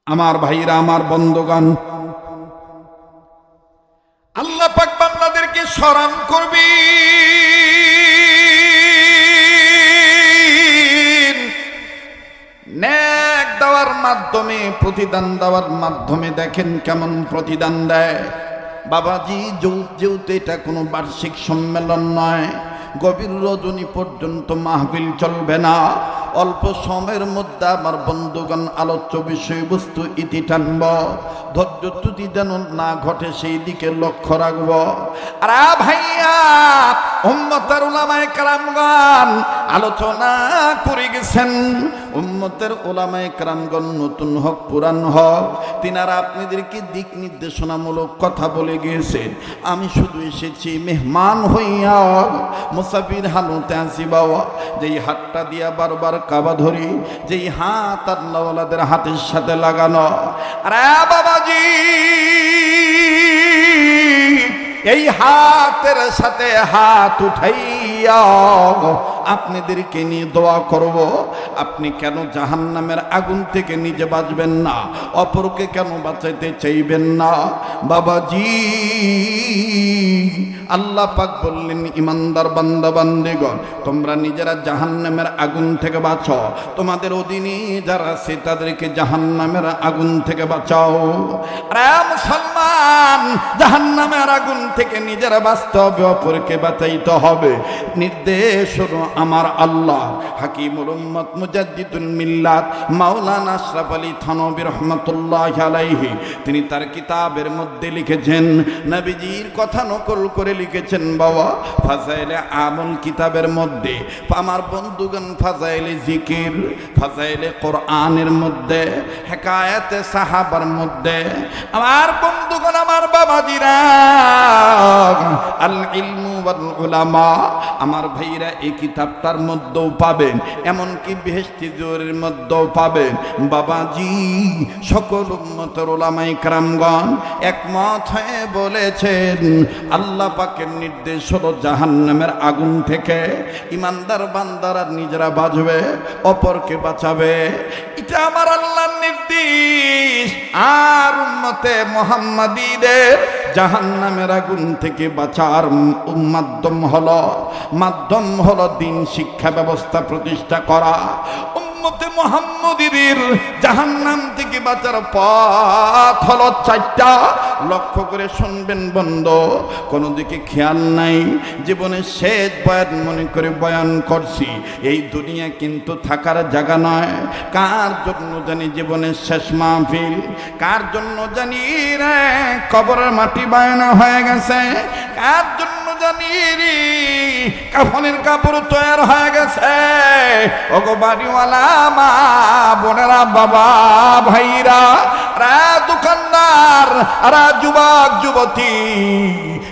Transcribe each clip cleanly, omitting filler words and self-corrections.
আমার ভাইরা, আমার বন্ধুগণ, আল্লাহ পাক বান্দাদেরকে স্মরণ করবি, নেক দেওয়ার মাধ্যমে, প্রতিদান দেওয়ার মাধ্যমে। দেখেন কেমন প্রতিদান দেয় বাবাজি। যেহেতু এটা কোনো বার্ষিক সম্মেলন নয়, গভীর রজনী পর্যন্ত মাহফিল চলবে না। অল্প সময়ের মধ্যে আমার বন্ধুগণ আলোচ্য বিষয়বস্তু ইতি টানব। ধৈর্য ত্রুটি যেন না ঘটে সেই দিকে লক্ষ্য রাখব। আর ভাইয়া, উম্মতের উলামায়ে কেরামগণ আলোচনা করে গেছেন। উম্মতের উলামায়ে কেরামগণ নতুন হোক পুরান হোক, তিনারা আপনাদেরকে দিক নির্দেশনামূলক কথা বলে গিয়েছেন। আমি শুধু এসেছি মেহমান হইয়া, মুসাফির হালতে আসি বাবা। যেই হাতটা দিয়া বারবার কাবা ধরি, যেই হাত আল্লাহওয়ালাদের হাতের সাথে লাগানো। আরে বাবাজি, এই হাতের সাথে হাত উঠাইয়া আপনাদেরকে নিয়ে দোয়া করব। আপনি কেন জাহান্নামের আগুন থেকে নিজে বাঁচবেন না? অপরকে কেন বাঁচাইতে চাইবেন না? বাবাজি, আল্লাহ পাক বললেন, ইমানদার বান্দা বান্দিগণ, তোমরা নিজেরা জাহান্নামের আগুন থেকে বাঁচো। তোমাদের অধীনে যারা আছে তাদেরকে জাহান্নামের আগুন থেকে বাঁচাও। আরে মুসলমান, জাহান্নামের আগুন থেকে নিজেরা বাঁচতে হবে, অপরকে বাঁচাইতে হবে। নির্দেশ হলো আমার আল্লাহ। হাকিমুল উম্মত মুজাদ্দিদুল মিল্লাত মাওলানা আশরাফ আলী থানভী রাহমাতুল্লাহি আলাইহি, তিনি তার কিতাবের মধ্যে লিখেছেন, নবীজির কথা নকল করে লিখেছেন বাবা, ফাজাইলে আমল কিতাবের মধ্যে। আমার বন্ধুগণ, ফাজাইলে জিকির, ফাজাইলে কোরআনের মধ্যে, হেকায়েতে সাহাবার মধ্যে। আমার বন্ধুগণ, আমার বাবাজিরা, আল ইলমু ওয়াল উলামা, আমার ভাইরা, এই কিতাবটার মধ্যেও পাবেন, এমনকি বেহেশতি জোরের মধ্যেও পাবেন। বাবাজি, সকল উম্মতের উলামায়ে কেরামগণ একমত হয়ে বলেছেন, আল্লাহ পাকের নির্দেশ হলো জাহান্নামের আগুন থেকে ইমানদার বান্দারা নিজেরা বাঁচবে, অপরকে বাঁচাবে। এটা আমার আল্লাহর নির্দেশ। আর উম্মতে মুহাম্মাদীদের জাহান্নামের আগুন থেকে বাঁচার মাধ্যম হলো দিন শিক্ষা ব্যবস্থা প্রতিষ্ঠা করা। উম্মতে মুহাম্মাদীদের জাহান্নাম থেকে বাঁচার পথ হলো চারটা। লক্ষ্য করে শুনবেন বন্ধু, কোনো দিকে খেয়াল নাই। জীবনের শেষ বয়ান মনে করে বয়ান করছি। এই দুনিয়া কিন্তু থাকার জায়গা নয়। কার জন্য জানি জীবনের শেষ মাহফিল, কার জন্য জানি রে কবরের মাটি বায়না হয়ে গেছে, কার জন্য জানি রে কাফনের কাপড় তৈরি হয়ে গেছে। ওগো বাড়িওয়ালা মা বোনেরা, বাবা ভাইরা, রা দোকানদার, রা যুবক যুবতী,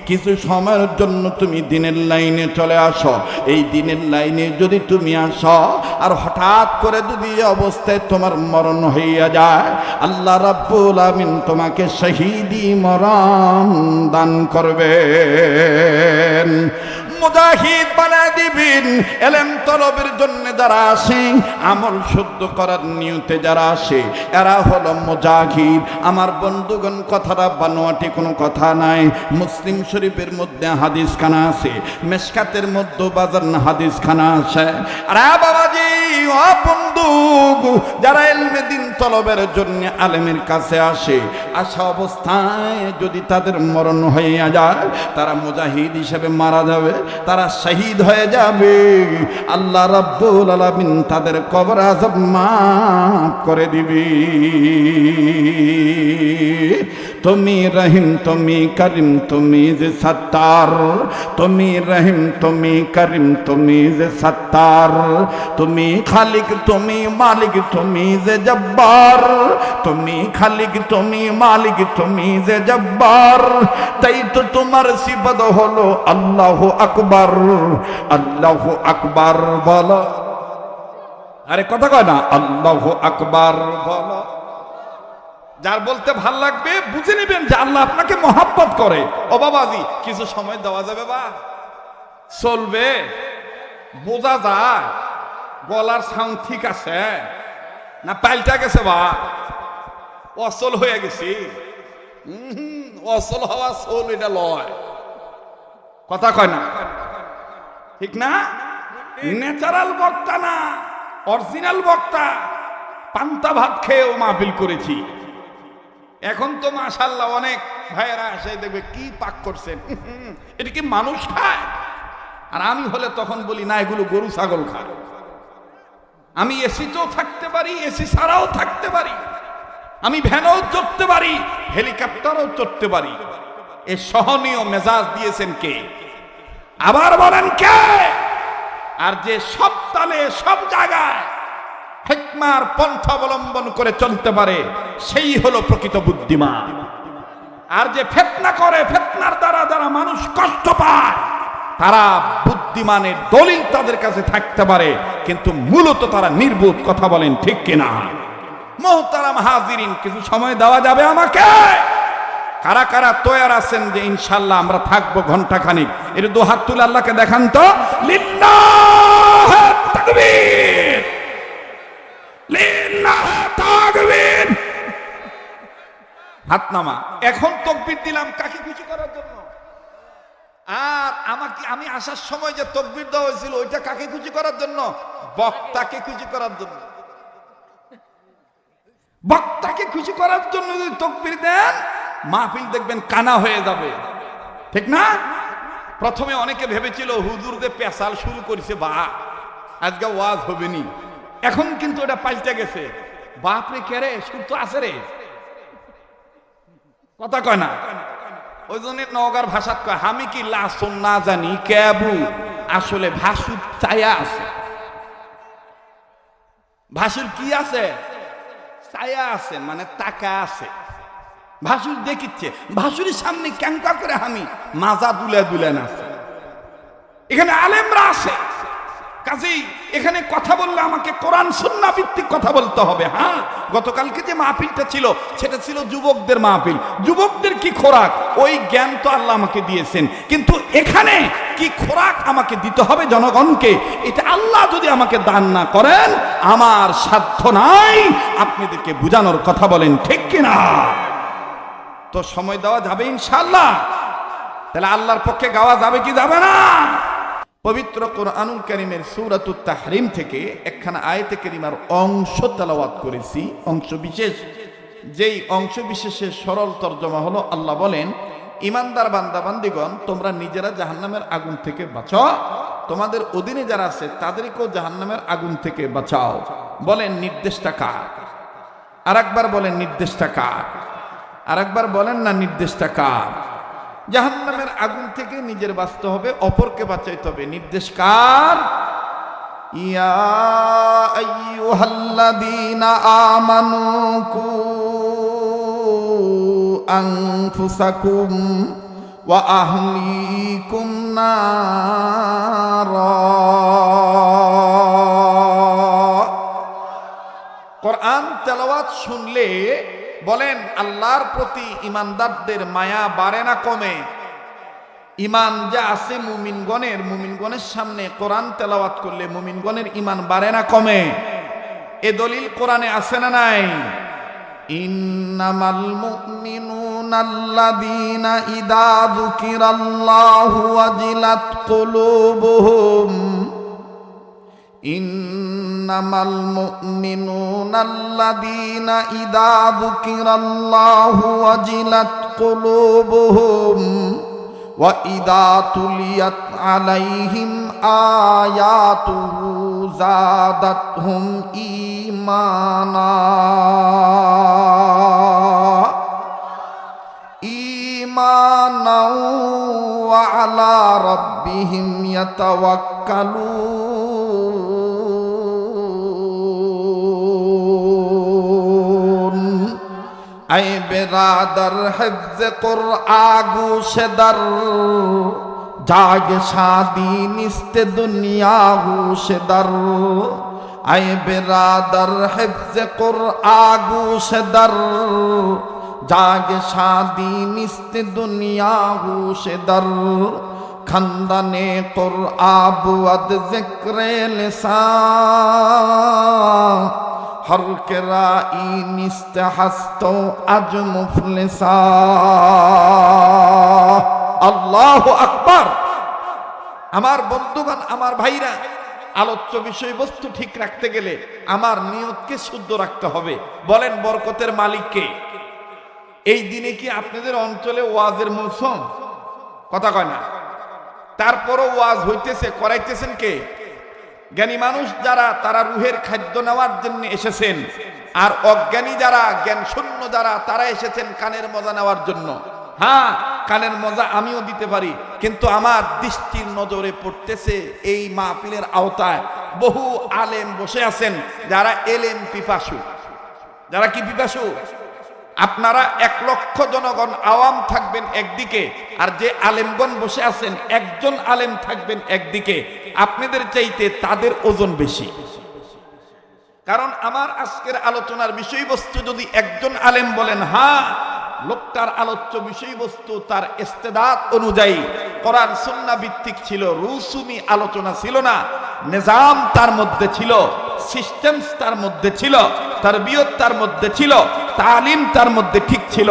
কিছু সময়ের জন্য তুমি দিনের লাইনে চলে আসো। এই দিনের লাইনে যদি তুমি আসো আর হঠাৎ করে যদি অবস্থায় তোমার মরণ হইয়া যায়, আল্লাহ রাব্বুল আমিন তোমাকে শহীদি মরণ দান করবেন। মুজাহিদ বানায় দিবেন। এলেম তলবের জন্য যারা আসে, আমল শুদ্ধ করার নিয়তে যারা আসে, এরা হলো মুজাহিদ। আমার বন্ধুগণ, কথাটা বানোয়াটি কোনো কথা নাই। মুসলিম শরীফের মধ্যে হাদিস খানা আছে, মেশকাতের মধ্যে বাজার হাদিস খানা আছে। আরে বাবাজি, ও বন্ধু, যারা ইলমে দ্বীন তলবের জন্য আলেমের কাছে আসে, আসা অবস্থায় যদি তাদের মরণ হইয়া যায়, তারা মুজাহিদ হিসেবে মারা যাবে, তারা শহীদ হয়ে যাবে। আল্লাহ রাব্বুল আলামিন তাদের কবর আযাব মাফ করে দিবি। তুমি রহিম, তুমি করিম, তুমি যে সত্তার, তুমি রহিম, তুমি করিম, তুমি যে সত্তার, তুমি খালিক, তুমি মালিক, তুমি যে জব্বার, তুমি খালিক, তুমি মালিক, তুমি যে জব্বার। তাই তো তোমার সিফাত হলো আল্লাহু আকবার, আল্লাহু আকবার বলো। আরে কথা কয় না, আল্লাহু আকবার বলো। যার বলতে ভাল লাগবে বুঝে নেবেন যে আল্লাহ আপনাকে মহাব্বত করে। ও বাবাজি, কিছু সময় দেওয়া যাবে? বা চলবে, বোঝা যায় গলার সাউন্ড ঠিক আছে না পাল্টা গেছে? বা অসল হয়ে গেছি। অসল হওয়া সোল এটা লয়, কথা কয় না, ঠিক না? ন্যাচারাল বক্তা না, অরিজিনাল বক্তা। পান্তা ভাত খেয়েও মাহফিল করেছি। এখন তো মাশাআল্লাহ অনেক ভাইয়েরা আসে, দেখবে কি পাক করছেন, এটা কি মানুষ খায়? আর আমি হলে তখন বলি না, এগুলো গরু ছাগল খায়। আমি এসিতেও থাকতে পারি, এসি ছাড়াও থাকতে পারি, আমি ভ্যানও চড়তে পারি, হেলিকপ্টারও চড়তে পারি। এ সহনীয় মেজাজ দিয়েছেন কে? আবার বলেন কে? আর যে সব তালে সব জায়গায় হিকমার পন্থা অবলম্বন করে চলতে পারে, সেই হলো প্রকৃত বুদ্ধিমান। আর যে ফিতনা করে, ফিতনার দ্বারা যারা মানুষ কষ্ট পায়, তারা বুদ্ধিমানের দলিল তাদের কাছে থাকতে পারে, কিন্তু মূলত তারা নির্বোধ। কথা বলেন ঠিক কিনা? মোহতারাম হাজিরিন, কিছু সময় দেওয়া যাবে আমাকে? কারা কারা তৈয়ার আছেন যে ইনশাআল্লাহ আমরা থাকবো ঘন্টা খানিক? এর দু হাত তুলে আল্লাহকে দেখান তো। লিল্লাহ তাকবীর, লিল্লাহ তাকবীর। হাত নামা। এখন তাকবীর দিলাম কাকে খুশি করার জন্য? আর আমি আসার সময় যে তাকবীর দেওয়া হয়েছিল, ওইটা কাকে খুশি করার জন্য? বক্তাকে খুশি করার জন্য। বক্তাকে খুশি করার জন্য যদি তাকবীর দেন, মাহফিল দেখবেন কানা হয়ে যাবে, ঠিক না? প্রথমে অনেকে ভেবেছিল হুজুরদের পেশাল শুরু করেছে, বা আজকে ওয়াজ হবে নি। এখন কিন্তু এটা পাল্টে গেছে। বাপরে কে রে, সুর তো আছে রে, কথা কয় না? ওই জন্য নওগাঁর ভাষা কয়, আমি কি লাসন না জানি কেবু। আসলে ভাসুর ছায়া আছে। ভাসুর কি আছে? ছায়া আছে, মানে টাকা আছে। ভাসুর দেখিচ্ছে, ভাসুরের সামনে ক্যাঙ্কা করে আমি মাজা দুলে দুলে না। এখানে আলেমরা আছে, কাজেই এখানে কথা বললে আমাকে কোরআন সুন্নাহ ভিত্তিক কথা বলতে হবে। হ্যাঁ, গতকালকে যে মাহফিলটা ছিল, সেটা ছিল যুবকদের মাহফিল। যুবকদের কি খোরাক, ওই জ্ঞান তো আল্লাহ আমাকে দিয়েছেন, কিন্তু এখানে কি খোরাক আমাকে দিতে হবে জনগণকে, এটা আল্লাহ যদি আমাকে দান না করেন, আমার সাধ্য নাই আপনাদেরকে বুঝানোর। কথা বলেন ঠিক কিনা? তো সময় দেওয়া যাবে ইনশাআল্লাহ? তাহলে আল্লাহর পক্ষে গাওয়া যাবে কি যাবে না? পবিত্র কোরআনুল কারীমের সূরাতুত তাহরিম থেকে একখানা আয়াতে কারিমার অংশ তেলাওয়াত করেছি, অংশ বিশেষ। যেই অংশ বিশেষের সরল তর্জমা হলো, আল্লাহ বলেন, ইমানদার বান্দা বান্দিগণ, তোমরা নিজেরা জাহান্নামের আগুন থেকে বাঁচাও, তোমাদের অধীনে যারা আছে তাদেরকেও জাহান্নামের আগুন থেকে বাঁচাও। বলেন নির্দেশটা কার? আরেকবার বলেন নির্দেশটা কার? আরেকবার বলেন না নির্দেশটা কার? জাহান্নামের আগুন থেকে নিজের বাঁচতে হবে, অপরকে বাঁচাইতে হবে। নির্দেশ কার? ইয়া আইয়ুহাল্লাযীনা আমানু কু আনফুসাকুম ওয়া আহলিকুম নারা। কোরআন তেলাওয়াত শুনলে বলেন আল্লাহর প্রতি ইমানদারদের মায়া বাড়ে না কমে? ইমান যা আছে মুমিনগণের সামনে কোরআন তেলাওয়াত করলে মুমিনগণের ইমান বাড়ে না কমে? এ দলিল কোরআনে আছে না নাই? ইন্নামাল মুমিনুনা আল্লাযীনা ইযা যুকিরাল্লাহু ওয়াজিলাত কুলুবুহুম। ইন্নামাল মুমিনুনা আল্লাযীনা ইযা যুকিরাল্লাহু ওয়াজিলাত কুলুবুহুম ওয়া ইযা তুলিয়াত আলাইহিম আয়াতুহু যাদাতহুম ঈমানা। ঈমানাও ওয়া আলা রাব্বিহিম ইয়াতাওয়াক্কালুন। আই বেরাদার হিফজ কুরআন গুশেদার, জাগ শাদি নিস্তে দুনিয়া গুশেদার। আই বেরাদার হিফজ কুরআন গুশেদার, জাগ শাদি নিস্তে দুনিয়া গুশেদার। খানদানে কুরআন বুয়াদ যিকরে লিসান, हर के राई निस्त हस्त आज मुफलिसा আল্লাহু আকবার। আমার বন্ধুগণ, আমার ভাইরা, আলোচ্য বিষয়বস্তু ঠিক রাখতে গেলে আমার নিয়তকে শুদ্ধ রাখতে হবে। বলেন বরকতের মালিক কে? এই দিনে কি আপনাদের অঞ্চলে ওয়াজের মৌসুম? কথা কয় না। তারপরও ওয়াজ হইতেছে, করাইতেছেন কে? জ্ঞানী মানুষ যারা, তারা রুহের খাদ্য নেওয়ার জন্য এসেছেন, আর অজ্ঞানী যারা, জ্ঞান শূন্য যারা, তারা এসেছেন কানের মজা নেওয়ার জন্য। হ্যাঁ, কানের মজা আমিও দিতে পারি, কিন্তু আমার দৃষ্টির নজরে পড়তেছে এই মাহফিলের আওতায় বহু আলেম বসে আছেন যারা এলেম পিপাসু। যারা কি পিপাসু? আপনারা 1 লক্ষ জনগণ আওয়াম থাকবেন একদিকে, আর যে আলেমগণ বসে আছেন একজন আলেম থাকবেন একদিকে। আপনাদের চাইতে তাদের ওজন বেশি। কারণ আমার আজকের আলোচনার বিষয়বস্তু যদি একজন আলেম বলেন, হ্যাঁ, লোকটার আলোচ্য বিষয়বস্তু তার ইস্তেদাত অনুযায়ী কোরআন সুন্নাহ ভিত্তিক ছিল, রুসুমি আলোচনা ছিল না, নিজাম তার মধ্যে ছিল, সিস্টেম তার মধ্যে ছিল, তারবিয়ত তার মধ্যে ছিল, তালিম তার মধ্যে ঠিক ছিল।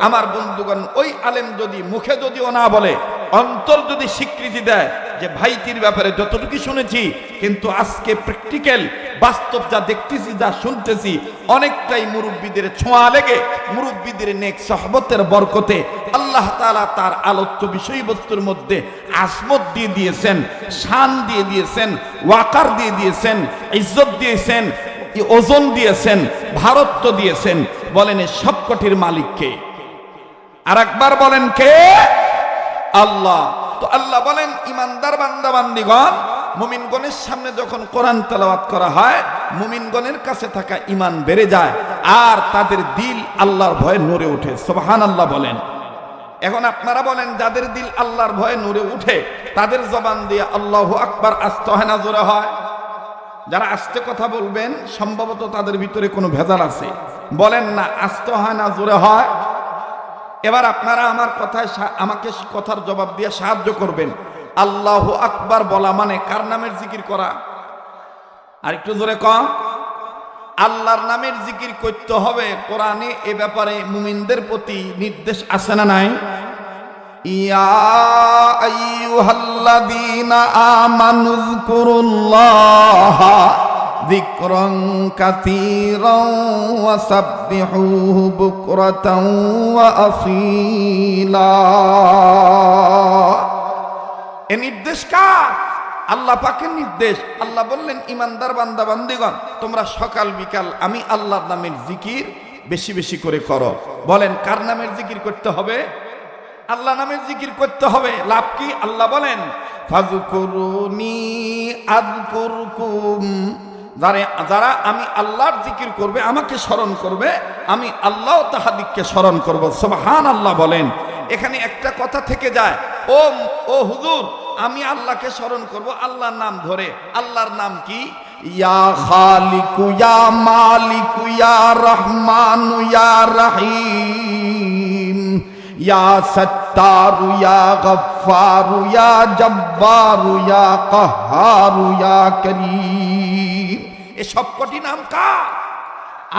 আমার বন্ধুগণ, ওই আলেম যদি মুখে যদিও না বলে, অন্তর যদি স্বীকৃতি দেয় যে ভাইটির ব্যাপারে যতটুকু শুনেছি, কিন্তু আজকে প্র্যাকটিক্যাল বাস্তব যা দেখতেছি, যা শুনতেছি, অনেকটাই মুরব্বীদের ছোঁয়া লেগে, মুরব্বীদের নেক সহবতের বরকতে আল্লাহ তাআলা তার আলোচ্য বিষয়বস্তুর মধ্যে আসমত দিয়ে দিয়েছেন, শান দিয়ে দিয়েছেন, ওয়াকার দিয়ে দিয়েছেন, ইজ্জত দিয়েছেন, ওজন দিয়েছেন, ভারত্ব দিয়েছেন। বলেন এই সবকটির মালিক কে? আর একবার বলেন কে? আল্লাহ। তো আল্লাহ বলেন, ইমানদার বান্দা বান্দিগণ, মুমিনগণের সামনে যখন কোরআন তেলাওয়াত করা হয়, মুমিনগণের কাছে থাকা ঈমান বেড়ে যায়, আর তাদের দিল আল্লাহর ভয়ে নড়ে ওঠে। সুবহানাল্লাহ বলেন। এখন আপনারা বলেন, যাদের দিল আল্লাহর ভয়ে নড়ে উঠে, তাদের জবান দিয়ে আল্লাহু আকবার আস্তে হয় না জোরে হয়? যারা আস্তে কথা বলবেন, সম্ভবত তাদের ভিতরে কোনো ভেজাল আছে। বলেন না, আস্তে হয় না জোরে হয়? এবার আপনারা আমার কথায় আমাকে কথার জবাব দিয়ে সাহায্য করবেন। আল্লাহু আকবার বলা মানে কার নামের জিকির করা? আর একটু জোরে কম। আল্লাহর নামের জিকির করতে হবে। কোরআনে এ ব্যাপারে মুমিনদের প্রতি নির্দেশ আছে না নাই? ইয়া আইয়ুহাল্লাযীনা আমানু যকুরুল্লাহা যিকরান কাসীরান ওয়া সাব্বিহুহু বুকরাতান ওয়া আসীলা। এ নির্দেশ কার? আল্লাহ পাকের নির্দেশ। আল্লাহ বললেন, ইমানদার বান্দা বান্দিগণ, তোমরা সকাল বিকাল আমি আল্লাহর নামের জিকির বেশি বেশি করে করো। বলেন কার নামের জিকির করতে হবে? আল্লাহ নামের জিকির করতে হবে। লাভ কি? আল্লাহ বলেন, ফাযকুরুনি আযকুরকুম। যারা আমি আল্লাহর জিকির করবে, আমাকে স্মরণ করবে, আমি আল্লাহ তাহাদিককে স্মরণ করব। সুবহানাল্লাহ বলেন। এখানে একটা কথা থেকে যায়, ও হুজুর, আমি আল্লাহকে স্মরণ করব আল্লাহর নাম ধরে। আল্লাহর নাম কি? ইয়া খালিকু ইয়া মালিকু ইয়া রহমানু ইয়া রহিম, ইয়া সত্তারু ইয়া গফফারু ইয়া জব্বারু ইয়া কাহ্হারু ইয়া করিম। এই সবকটি নাম কার?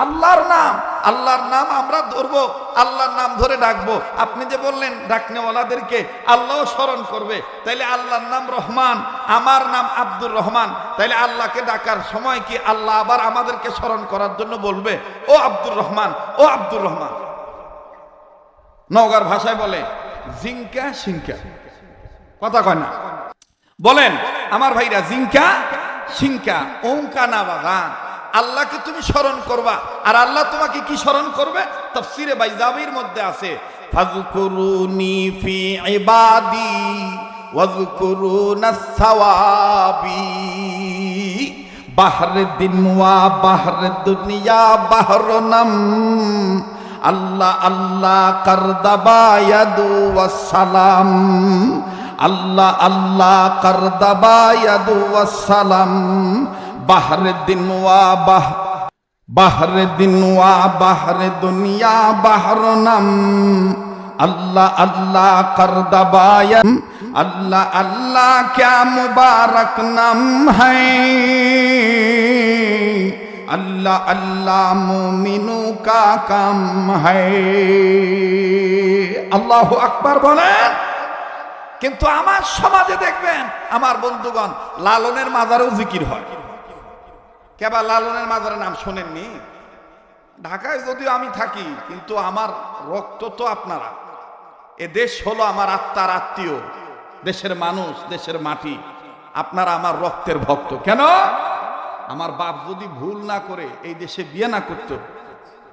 আল্লাহর নাম। আল্লাহর নাম আমরা ধরবো, আল্লাহর নাম ধরে ডাকবো। আপনি যে বললেন ডাকনেওয়ালাদেরকে আল্লাহ স্মরণ করবে, তাইলে আল্লাহর নাম রহমান, আমার নাম আব্দুর রহমান, তাইলে আল্লাহকে ডাকার সময় কি আল্লাহ আবার আমাদেরকে স্মরণ করার জন্য বলবে, ও আব্দুর রহমান, ও আব্দুর রহমান? নওগাঁর ভাষায় বলে জিঙ্কা সিংকা। কথা কয় না? বলেন আমার ভাইরা, জিঙ্কা সিংকা ওঙ্কা না বাগান। আল্লাহকে তুমি স্মরণ করবা, আর আল্লাহ তোমাকে কি স্মরণ করবে? তাফসীরে বাইজাবির মধ্যে আছে, ফাযকুরুনি ফি ইবাদি ওয়াযকুরুনাস সাওয়াবি, বাহরে দিন ওয়া বাহরে দুনিয়া বাহরুনাম, আল্লাহ আল্লাহ করদাবায়াদু ওয়াসসালাম, আল্লাহ আল্লাহ করদাবায়াদু ওয়াসসালাম, বাহরে দিন ওয়া বাহরে দিন ওয়া বাহরে দুনিয়া বাহরুনাম, আল্লাহ আল্লাহ করদাবায়া, আল্লাহ আল্লাহ ক্যা মুবারক নাম হ্যায়, अल्लाह अल्लाह मोमिनों का काम है আল্লাহু আকবার বলেন। কিন্তু আমার সমাজে দেখবেন আমার বন্ধুগণ লালনের মাজারেও জিকির হয়। কেবল লালনের মাজারের নাম শোনেননি? ঢাকায় যদিও আমি থাকি কিন্তু আমার রক্ত তো আপনারা, এ দেশ হলো আমার আত্মার আত্মীয়, দেশের মানুষ, দেশের মাটি। আপনারা আমার রক্তের ভক্ত। কেন? আমার বাপ যদি ভুল না করে এই দেশে বিয়ে না করতো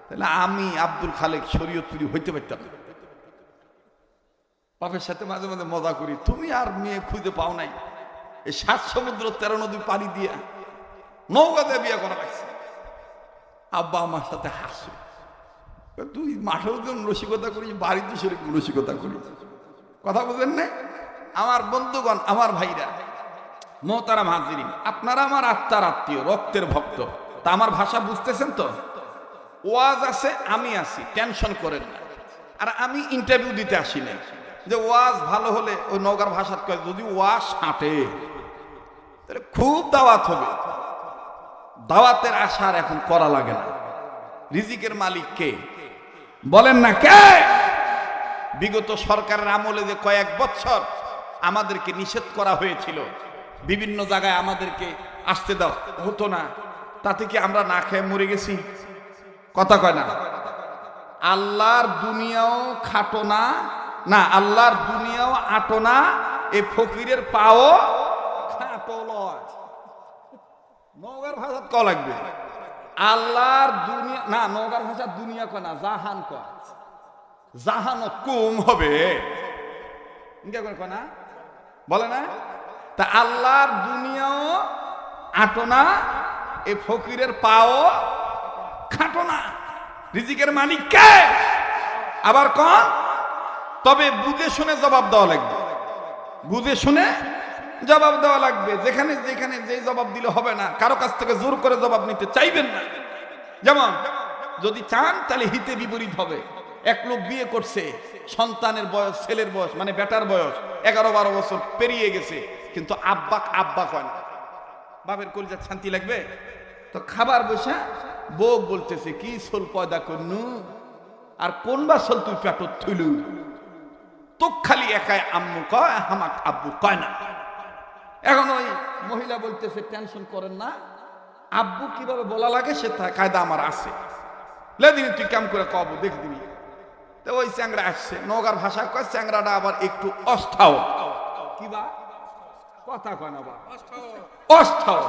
তাহলে আমি আব্দুল খালেক শরীয়তপুরি হইতে পারতাম। বাপের সাথে মাঝে মাঝে মজা করি, তুমি আর মেয়ে খুঁজে পাও নাই, এই 7 সমুদ্র 13 নদী পাড়ি দিয়া নৌকাতে বিয়ে করা লাগছে। আব্বা আমার সাথে হাসে, তুই মাঠেও যেমন রসিকতা করিস, বাড়িতে সেরকম রসিকতা করিস। কথা বুঝেন না? আমার বন্ধুগণ, আমার ভাইরা, মোহতারাম হাজিরিন, আপনারা আমার আত্মার আত্মীয়, রক্তের ভক্ত। তা আমার ভাষা বুঝতেছেন তো? ওয়াজ আছে, আমি আছি, টেনশন করেন না। আর আমি ইন্টারভিউ দিতে আসি না যে ওয়াজ ভালো হলে ওই নওগাঁর ভাষা কয়, যদি ওয়াজ সাঁটে তাহলে খুব দাওয়াত হবে। দাওয়াতের আশার এখন করা লাগে না। রিজিকের মালিক কে বলেন না? কে? বিগত সরকারের আমলে যে কয়েক বছর আমাদেরকে নিষেধ করা হয়েছিল, বিভিন্ন জায়গায় আমাদেরকে আসতে দাও হতো না, তাতে কি আমরা না খেয়ে মরে গেছি? কথা কয় না? আল্লাহর দুনিয়াও খাটো না, না আল্লাহর দুনিয়াও আটো না, এ ফকিরের পাও খাটো লয়। নওগাঁর ভাষা ক লাগবে আল্লাহর দুনিয়া, না নওগাঁর ভাষা দুনিয়া কয় না, জাহান কয়। জাহান কম হবে কয় না, বলে না? তা আল্লাহর দুনিয়াও আটো না, এ ফকিরের পাও খাটো না। রিজিকের মালিক কে? আবার কোন? তবে বুঝে শুনে জবাব দেওয়া লাগবে, বুঝে শুনে জবাব দেওয়া লাগবে। যেখানে যেখানে যে জবাব দিলে হবে না, কারো কাছ থেকে জোর করে জবাব নিতে চাইবেন না। যেমন যদি চান তাহলে হিতে বিপরীত হবে। এক লোক বিয়ে করছে, সন্তানের বয়স, ছেলের বয়স মানে বেটার বয়স 11-12 বছর পেরিয়ে গেছে, কিন্তু আব্বা আব্বা কয় না। বাপের কলিজার শান্তি লাগবে তো? খাবার বসে বউ বলতেছে, কি সোল পয়দা করনু, আর কোন বা সোল তুই পেটত থইলু, তো খালি একাই আম্মু কয়, হামাক আব্বু কয় না। এখন ওই মহিলা বলতেছে, টেনশন করেন না, আব্বু কিভাবে বলা লাগে সে কায়দা আমার আছে, লেদিন তুই কাম করে কব দেখ দিবি। তো ওই চ্যাংরা আসছে, নওগাঁর ভাষা কয়, চ্যাংরাটা আবার একটু অস্থাও। কিবা কথা কয় না, অস্থাও।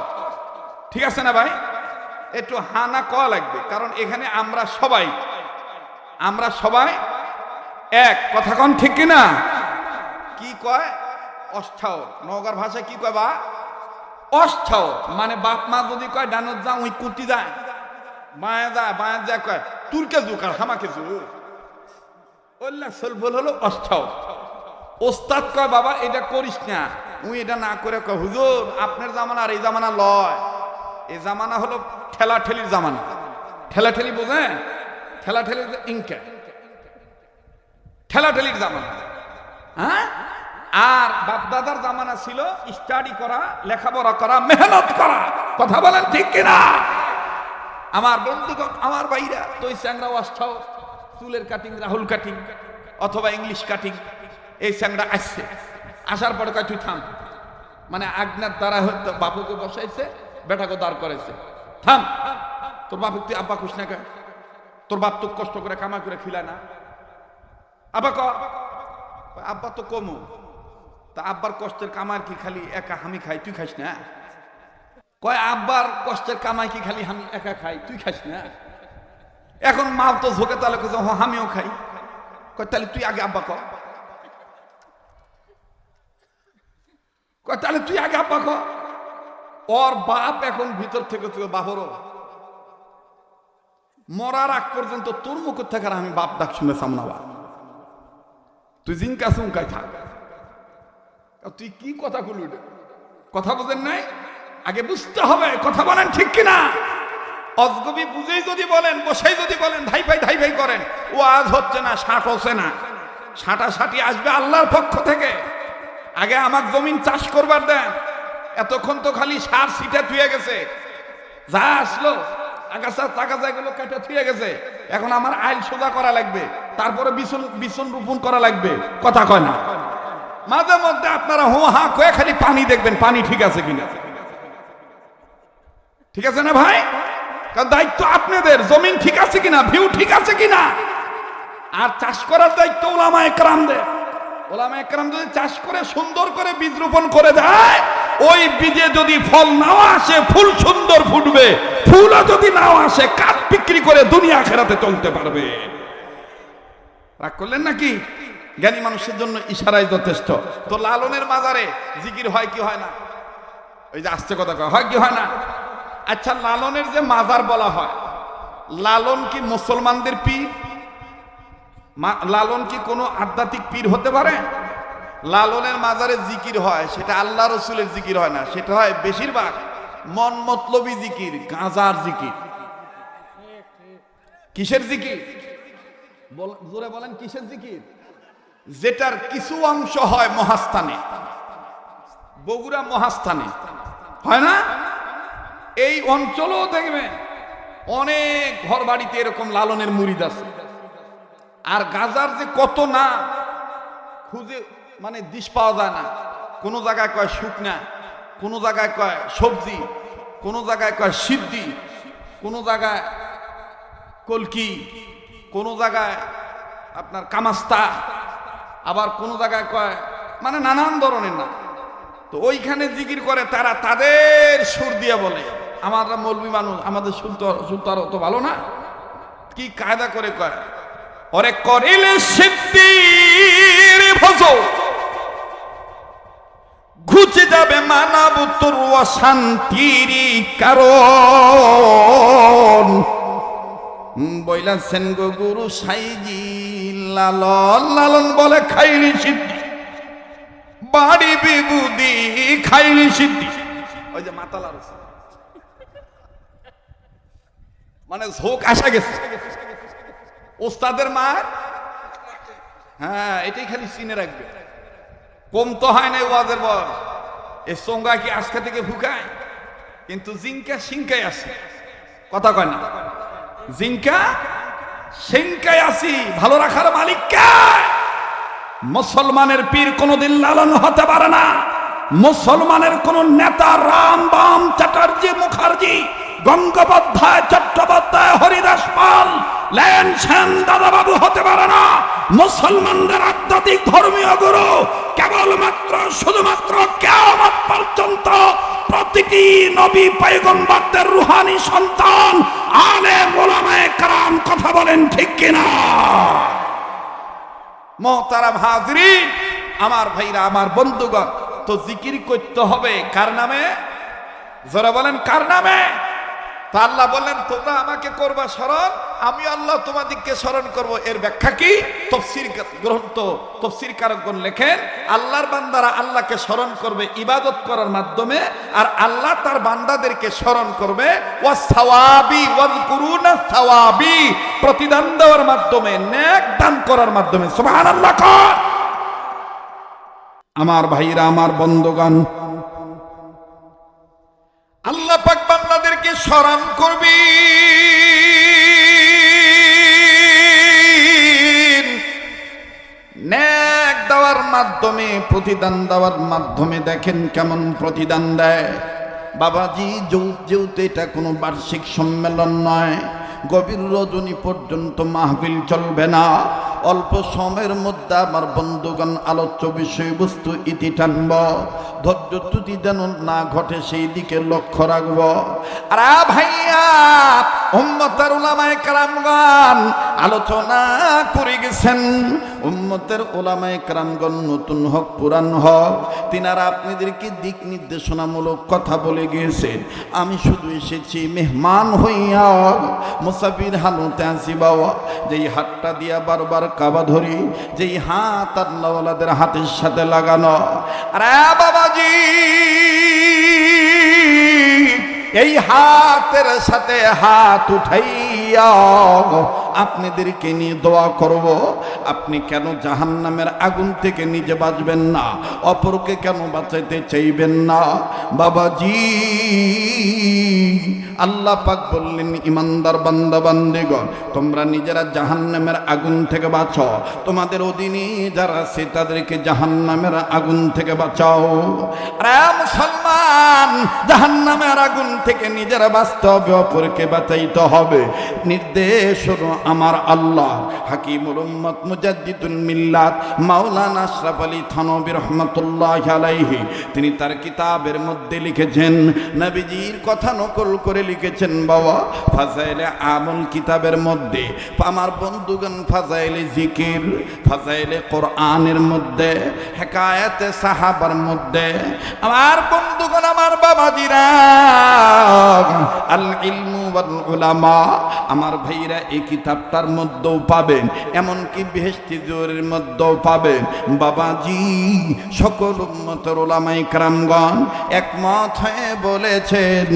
ঠিক আছে না ভাই? একটু হানা কয়া লাগবে, কারণ এখানে আমরা সবাই এক। কথা কন ঠিক কিনা? কি কয়? অস্থাও। নওগাঁর ভাষায় কি কয়? বা অস্থাও মানে বাপ মা যদি কয় ডানত যা, ওই কুটি যায়, মায়া যায়, বায়া যায়, কয় তুরকে জুক আর হামাকে জুক, ওল্লা সলবল হলো অস্থাও। ওস্তাদ কয়, বাবা এটা করিস না, উই এটা না করে কয়, হুজুর আপনার জামানা আর এই জামানা লয়, এই জামানা হলো ঠেলাঠেলির জামানা। ঠেলাঠেলি বোঝেন? ঠেলাঠেলি ইনকা ঠেলাঠেলির জামানা। হ্যাঁ, আর বাপদাদার জামানা ছিল স্টাডি করা, লেখাপড়া করা, মেহনত করা। কথা বলেন ঠিক কিনা? আমার বন্ধুগণ, আমার ভাইরা, তো এই চ্যাংরা অস্থাও, চুলের কাটিং, রাহুল কাটিং অথবা ইংলিশ কাটিং, এই চ্যাংরা আসছে। আসার পরে কয়, তুই থাম, মানে আজ্ঞার দ্বারা হয়তো বাপুকে বসাইছে, বেটাকে দাঁড় করেছে, থাম, তোর বাপু তুই আব্বা খুশ না কেন? তোর বাপ তো কষ্ট করে কামাই করে খিলা না। আব্বা ক, আব্বা তো কমু, তা আব্বার কষ্টের কামাই কি খালি একা আমি খাই, তুই খাইস না? কয় আব্বার কষ্টের কামাই কি খালি আমি একা খাই, তুই খাইস না? এখন মাল তো ঝোঁকে, তাহলে আমিও খাই। কয় তাহলে তুই আগে আব্বা ক, কয় তাহলে তুই আগে আব্বা ক। ওর বাপ এখন ভিতর থেকে বাহরও মরার আগ পর্যন্ত তোর মুখ থেকে আমি বাপ ডাক শুনে সামনাবা, তুই জিঙ্কা চুমকাই থাক। তুই কি কথা বলবি? কথা বোঝেন নাই? আগে বুঝতে হবে। কথা বলেন ঠিক কিনা? অজগবি বুঝেই যদি বলেন, বসেই যদি বলেন, ধাই ভাই করেন, ও আজ হচ্ছে না, ষাট হচ্ছে না। ছাঁটাছাঁটি আসবে আল্লাহর পক্ষ থেকে। আগে আমার জমিন চাষ করবার দেন। এতক্ষণ তো খালি সার ছিটে ধুয়ে গেছে, যা আসলো আগাছা টাগাছা এগুলো কেটে থুয়ে গেছে, এখন আমার আইল সোজা করা লাগবে, তারপরে বিছন রোপণ করা লাগবে, কথা কয় না। মাঝে মধ্যে আপনারা হো হা কয়ে খালি পানি দেখবেন, পানি ঠিক আছে কিনা। ঠিক আছে না ভাই? কারণ দায়িত্ব আপনাদের, জমিন ঠিক আছে কিনা, ভিউ ঠিক আছে কিনা। আর চাষ করার দায়িত্ব উলামায়ে কেরামদের। উলামায়ে কেরাম যদি চাষ করে সুন্দর করে বীজ রোপণ করে দেয়, ওই বীজে যদি ফল নাও আসে, ফুল সুন্দর ফুটবে, ফুলও যদি নাও আসে, কাঠ বিক্রি করে দুনিয়া আখিরাতে চলতে পারবে। রাগ করলেন নাকি? জ্ঞানী মানুষের জন্য ইশারাই যথেষ্ট। তো লালনের মাজারে জিকির হয় কি হয় না? ওই যে আসছে কথা কয়, হয় কি হয় না? আচ্ছা, লালনের যে মাজার বলা হয়, লালন কি মুসলমানদের পীর? লালন কি কোনো আধ্যাত্মিক পীর হতে পারে? লালনের মাজারে জিকির হয়, সেটা আল্লাহ রসুলের জিকির হয় না, সেটা হয় বেশিরভাগ মন মতলবী জিকির, গাঁজার জিকির। কিসের জিকির? জোরে বলেন, কিসের জিকির? যেটার কিছু অংশ হয় মহাস্থানে, বগুড়া মহাস্থানে হয় না? এই অঞ্চলও দেখবেন অনেক ঘর বাড়িতে এরকম লালনের মুরিদ আছে। আর গাজার যে কত না খুঁজে মানে দিশ পাওয়া যায় না। কোন জায়গায় কয় শুকনা, কোন জায়গায় কয় সবজি, কোন জায়গায় কয় সিদ্ধি, কোন জায়গায় কলকি, কোন জায়গায় আপনার কামাস্তা, আবার কোন জায়গায় কয় মানে নানান ধরনের না। তো ওইখানে জিকির করে তারা তাদের সুর দিয়ে বলে। আমরা মৌলবী মানুষ, আমাদের সুর তো অত ভালো না। কি কায়দা করে কয়, ওরে করিলে সিদ্ধির ভোজ ঘুচে যাবে মানব তোর অশান্তির কারণ। বইলাছেন গো গুরু সাইজি লালন, লালন বলে খাইলি সিদ্ধি, বাড়ি বিবুদি খাইলি সিদ্ধি। ওই যে মাতালার মানে ঝোঁক আসা গেছে ওস্তাদের মার। হ্যাঁ, এটাই খালি চিনে রাখবে। কম তো হয় না ওয়াজের বয়স। এ চোঙ্গা কি আজকে থেকে ফুকায়, কিন্তু জিঙ্কা সিংকায় আছে, কথা কয় না। জিঙ্কা সিংকায় আসি, ভালো রাখার মালিক কে? মুসলমানের পীর কোনদিন লালন হতে পারে না। মুসলমানের কোন নেতা রাম বাম চ্যাটার্জি মুখার্জি গঙ্গোপাধ্যায় চট্টোপাধ্যায় হরিদাস পাল লেন সেন দাদাবাবু হতে পারে না। মুসলমানদের আধ্যাত্মিক ধর্মীয় গুরু কেবলমাত্র শুধুমাত্র কিয়ামত পর্যন্ত প্রতিটি নবী পয়গম্বরদের রুহানি সন্তান আলেম উলামায়ে কেরাম। কথা বলেন ঠিক কিনা? মুহতারাম হাজরিন, আমার ভাইরা, আমার বন্ধুগণ, তো জিকির করতে হবে কার নামে? যারা বলেন কার নামে? তা আল্লাহ বলেন তোমরা আমাকে করবা স্মরণ, আমি আল্লাহ তোমাদেরকে স্মরণ করব। এর ব্যাখ্যা কি? তাফসীর গ্রন্থ তাফসীরকারগণ লেখেন, আল্লাহর বান্দারা আল্লাহকে স্মরণ করবে ইবাদত করার মাধ্যমে, আর আল্লাহ তার বান্দাদেরকে স্মরণ করবে ওয়াসসাওয়াবি ওয়াযকুরুনা সাওয়াবি, প্রতিদান দেওয়ার মাধ্যমে, নেক দান করার মাধ্যমে। সুবহানাল্লাহ। আমার ভাইরা, আমার বন্ধুগণ, আল্লাহ পাক বান্দাদেরকে স্মরণ করবে নেক দেওয়ার মাধ্যমে, প্রতিদান দেওয়ার মাধ্যমে। দেখেন কেমন প্রতিদান দেয় বাবাজি। যেহেতু এটা কোনো বার্ষিক সম্মেলন নয়, গভীর রজনী পর্যন্ত মাহফিল চলবে না। অল্প সময়ের মধ্যে আমার বন্ধুগণ আলোচ্য বিষয়বস্তু ইতি টানব, ধৈর্য ত্রুটি যেন না ঘটে সেই দিকে লক্ষ্য রাখব। আর ভাইয়া, উম্মতের উলামায়ে কেরামগণ আলোচনা করে গেছেন। উম্মতের উলামায়ে কেরামগণ নতুন হোক পুরান হোক, তিনারা আপনাদেরকে দিক নির্দেশনামূলক কথা বলে গিয়েছেন। আমি শুধু এসেছি মেহমান হইয়া, মুসাফির হালতে আসি বাবা। যেই হাতটা দিয়া বারবার কাবা ধরি, যেই হাত আল্লাহওয়ালাদের হাতের সাথে লাগানো। আরে বাবাজি, এই হাতের সাথে হাত উঠাইয়া আপনাদেরকে নিয়ে দোয়া করব। আপনি কেন জাহান্নামের আগুন থেকে নিজে বাঁচবেন না, অপরকে কেন বাঁচাইতে চাইবেন না? বাবাজি, আল্লাহ পাক বললেন, ইমানদার বান্দা বান্দিগণ, তোমরা নিজেরা জাহান্নামের আগুন থেকে বাঁচো, তোমাদের অধীনে যারা আছে তাদেরকে জাহান্নামের আগুন থেকে বাঁচাও। আরে মুসলমান, জাহান্নামের আগুন থেকে নিজেরা বাঁচতে হবে, অপরকে বাঁচাইতে হবে। নির্দেশ হলো আমার আল্লাহ, হাকিমুল উম্মত মুজাদ্দিদুল মিল্লাত মাওলানা আশরাফ আলী থানভী রহমাতুল্লাহি আলাইহি, তিনি তার কিতাবের মধ্যে লিখেছেন, নবীজির কথা নকল করে লিখেছেন বাবা ফাজাইলে আমল কিতাবের মধ্যে। আমার বন্ধুগণ, ফাজাইলে জিকির, ফাজাইলে কোরআনের মধ্যে, হেকায়েতে সাহাবার মধ্যে, আমার বন্ধুগণ, আমার বাবাজিরা, আল ইলমু ওয়াল উলামা, আমার ভাইরা, এই কিতাবটার মধ্যেও পাবেন, এমনকি বেহেশতি জোরের মধ্যেও পাবেন। বাবাজি, সকল উম্মতের উলামায়ে কেরামগণ একমত হয়ে বলেছেন,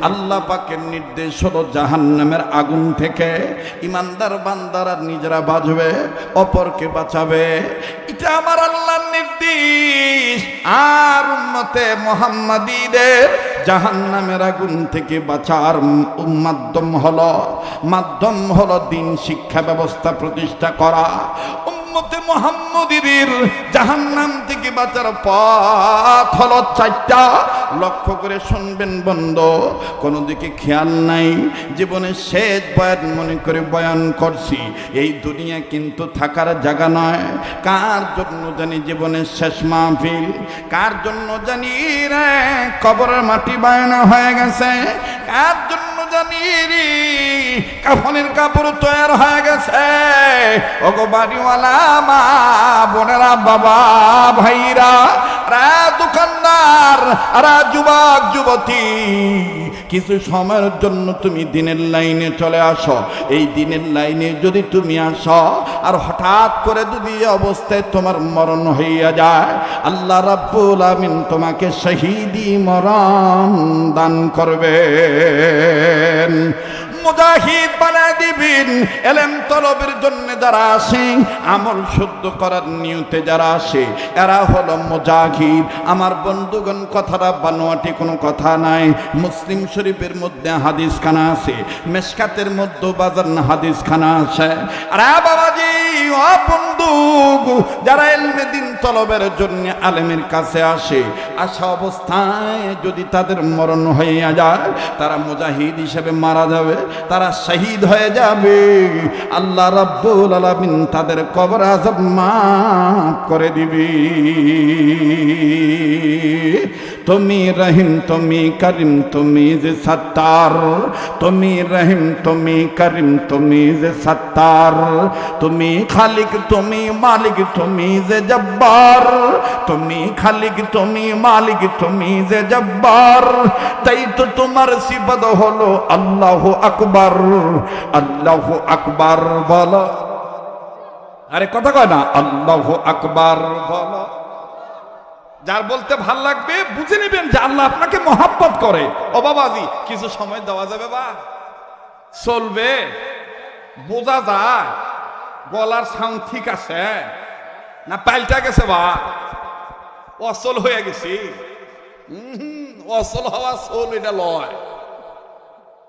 আল্লাহ পাকের নির্দেশ হলো জাহান্নামের আগুন থেকে ইমানদার বান্দারা নিজেরা বাঁচবে, অপরকে বাঁচাবে। এটা আমার আল্লাহর নির্দেশ। আর উম্মতে মুহাম্মাদীদের জাহান্নামের আগুন থেকে বাঁচার মাধ্যম হলো দিন শিক্ষা ব্যবস্থা প্রতিষ্ঠা করা। উম্মতে মুহাম্মাদীদের জাহান্নাম থেকে বাঁচার পথ হলো চারটা। লক্ষ্য করে শুনবেন বন্ধু, কোনো দিকে খেয়াল নাই। জীবনের শেষ বয়ান মনে করে বয়ান করছি। এই দুনিয়া কিন্তু থাকার জায়গা নয়। কার জন্য জানি জীবনের শেষ মাহফিল, কার জন্য জানি রে কবরের মাটি বায়না হয়ে গেছে, কার জন্য জানি রে কাফনের কাপড় তৈরি হয়ে গেছে। ওগো বাড়িওয়ালা মা বোনেরা, বাবা ভাইরা, রা দোকানদার, রা যুবক যুবতী, কিছু সময়ের জন্য তুমি দিনের লাইনে চলে আসো। এই দিনের লাইনে যদি তুমি আসো আর হঠাৎ করে যদি অবস্থায় তোমার মরণ হইয়া যায়, আল্লাহ রাব্বুল আমিন তোমাকে শহীদি মরণ দান করবেন, মুজাহিদ বানায় দিবেন। এলেম তলবের জন্য যারা আসে, আমল শুদ্ধ করার নিয়তে যারা আসে, এরা হলো মুজাহিদ। আমার বন্ধুগণ, কথাটা বানোয়াটি কোনো কথা নাই। মুসলিম শরীফের মধ্যে হাদিস খানা আছে, মেশকাতের মধ্যে বাজার হাদিস খানা আছে। আরে বাবাজি, ও বন্ধু, যারা ইলমে দ্বীন তলবের জন্য আলেমের কাছে আসে, আসা অবস্থায় যদি তাদের মরণ হইয়া যায়, তারা মুজাহিদ হিসেবে মারা যাবে, তারা শহীদ হয়ে যাবে। আল্লাহ রাব্বুল আলামিন তাদের কবর আযাব মাফ করে দিবে। তুমি রহিম, তুমি করিম, তুমি যে সত্তার, তুমি রহিম, তুমি করিম, তুমি যে সত্তার, তুমি খালিক, তুমি মালিক, তুমি যে জব্বার, তুমি খালিক, তুমি মালিক, তুমি যে জব্বার। তাই তো তোমার সিফত হলো আল্লাহু আকবার, আল্লাহু আকবার বলো। আরে কথা কয় না, আল্লাহু আকবার বলো। যার বলতে ভাল লাগবে বুঝে নেবেন যে আল্লাহ আপনাকে মহাব্বত করে। ও বাবাজি, কিছু সময় দেওয়া যাবে? বা চলবে, বোঝা যায় গলার সাউন্ড ঠিক আছে না পাল্টা গেছে? বা অচল হয়ে গেছি? অচল হওয়া চল এটা লয়,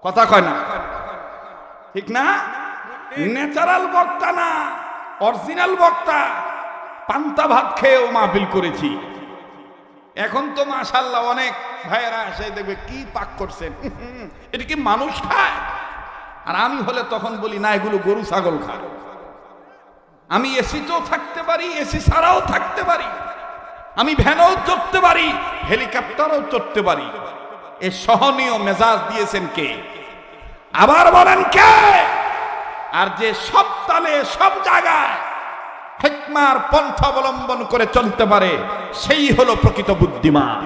কথা কয় না, ঠিক না? ন্যাচারাল বক্তা না, অরিজিনাল বক্তা। পান্তা ভাত খেয়েও মাহফিল করেছি। এখন তো মাশাআল্লাহ অনেক ভাইয়েরা এসে দেখবে কি পাক করছেন, এটা কি মানুষ খায়? আর আমি হলে তখন বলি না, এগুলো গরু ছাগল খায়। আমি এসিতেও থাকতে পারি, এসি ছাড়াও থাকতে পারি, আমি ভ্যানেও চড়তে পারি, হেলিকপ্টারও চড়তে পারি। এ সহনীয় মেজাজ দিয়েছেন কে? আবার বলেন কে? আর যে সব তালে সব জায়গায় হিকমার পন্থা অবলম্বন করে চলতে পারে, সেই হলো প্রকৃত বুদ্ধিমান।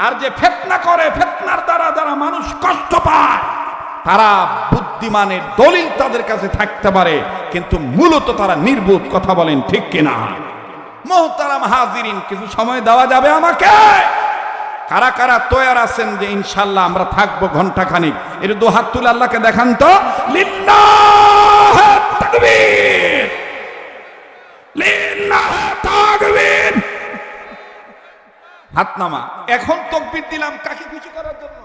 আর যে ফিতনা করে, ফিতনার দ্বারা যারা মানুষ কষ্ট পায়, তারা বুদ্ধিমানের দলিল তাদের কাছে থাকতে পারে, কিন্তু মূলত তারা নির্বোধ। কথা বলেন ঠিক কিনা? মুহতারাম হাজিরিন, কিছু সময় দেওয়া যাবে আমাকে? কারা কারা তৈরি আছেন যে ইনশাআল্লাহ আমরা থাকবো ঘন্টা খানিক? এর দু হাত তুলে আল্লাহকে দেখান তো। লিল্লাহ তাকবীর, লিল্লাহি তাকবীর। হাত নামা। এখন তাকবীর দিলাম কাকে খুশি করার জন্য?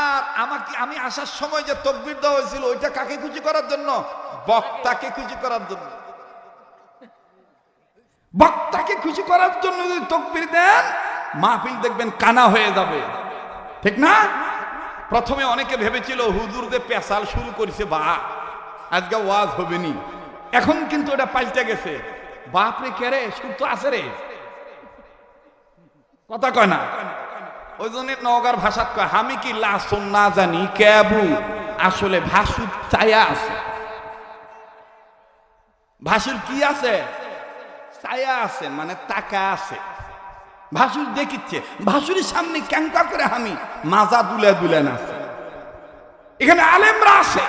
আর আমি আসার সময় যে তাকবীর দেওয়া হয়েছিল ওইটা কাকে খুশি করার জন্য? বক্তাকে খুশি করার জন্য। বক্তাকে খুশি করার জন্য যদি তাকবীর দেন, মাহফিল দেখবেন কানা হয়ে যাবে, ঠিক না? প্রথমে অনেকে ভেবেছিল হুজুরদের পেশাল শুরু করেছে, বা আজকে ওয়াজ হবে নি। এখন কিন্তু এটা পাল্টে গেছে। বাপরে কে রে, সুর তো আছে রে, কথা কয় না। ওই জন্য নওগাঁর ভাষা কয় আমি কি লাসন না জানি কেবু, আসলে ভাসুর ছায়া আছে। ভাসুর কি আছে? ছায়া আছে, মানে টাকা আছে। ভাসুর দেখিচ্ছে, ভাসুরের সামনে ক্যাঙ্কা করে আমি মাজা দুলে দুলে নাচে। এখানে আলেমরা আছে,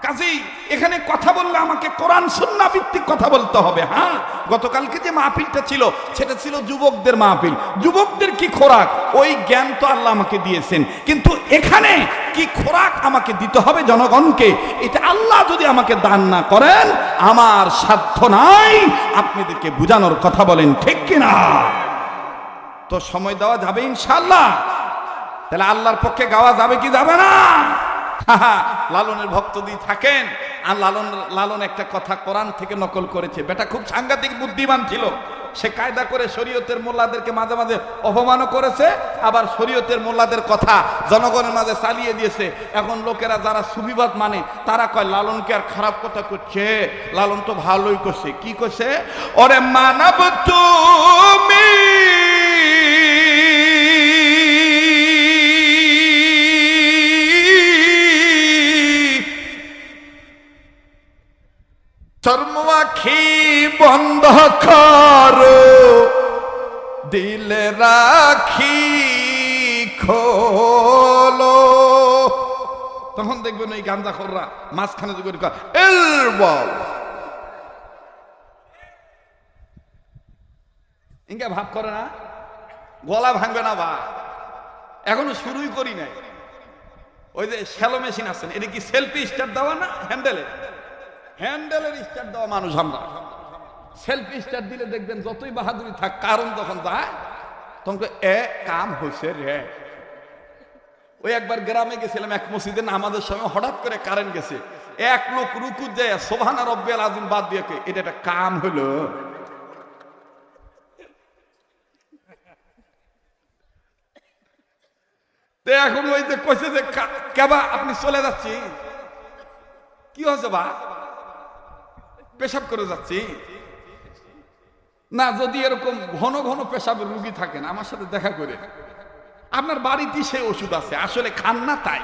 কাজেই এখানে কথা বললে আমাকে কোরআন সুন্নাহ ভিত্তিক কথা বলতে হবে। হ্যাঁ, গতকালকে যে মাহফিলটা ছিল সেটা ছিল যুবকদের মাহফিল। যুবকদের কি খোরাক, ওই জ্ঞান তো আল্লাহ আমাকে দিয়েছেন, কিন্তু এখানে কি খোরাক আমাকে দিতে হবে জনগণকে, এটা আল্লাহ যদি আমাকে দান না করেন আমার সাধ্য নাই আপনাদেরকে বুঝানোর। কথা বলেন ঠিক কিনা? তো সময় দেওয়া যাবে ইনশাআল্লাহ। তাহলে আল্লাহর পক্ষে গাওয়া যাবে কি যাবে না? লালনের ভক্ত দিয়ে থাকেন। আর লালন একটা কথা কোরআন থেকে নকল করেছে। বেটা খুব সাংঘাতিক বুদ্ধিমান ছিল। সে কায়দা করে শরীয়তের মোল্লাদেরকে মাঝে মাঝে অপমানও করেছে, আবার শরীয়তের মোল্লাদের কথা জনগণের মাঝে চালিয়ে দিয়েছে। এখন লোকেরা যারা সুফিবাদ মানে তারা কয় লালনকে আর খারাপ কথা করছে, লালন তো ভালোই করছে। কি করছে? ওরে মানব তুমি চর্মআখি বন্ধ করো, দিলে রাখি খোলো। তখন দেখবেন ওই গাঁজাখোররা মাঝখানে ইনকা ভাব করে না, গলা ভাঙবে না। বা এখনো শুরুই করি নাই। ওই যে শ্যালো মেশিন আছেন, এটা কি সেলফি স্টার্ট দেওয়া না হ্যান্ডেলের স্টার্ট দেওয়া মানুষ আমরা। সেলফি স্টার্ট দিলে দেখবেন যতই বাহাদুরি থাক, কারণ যখন যায় তখন এ কাম হয়েছে রে। ওই একবার গ্রামে গেছিলাম, এক মসজিদে নামাজের সময় হঠাৎ করে কারেন্ট গেছে। এক লোক রুকু যায় সুবহান রাব্বিয়াল আযীম বাদ দিয়ে এটা একটা কাম হলো। এখন ওই যে কইছে যে কেবা আপনি চলে যাচ্ছি, কি হয়েছে বা? পেশাব করে যাচ্ছি না। যদি এরকম ঘন ঘন পেশাবের রুগী থাকেন আমার সাথে দেখা করে, আপনার বাড়িতে সেই ওষুধ আছে, আসলে খান না তাই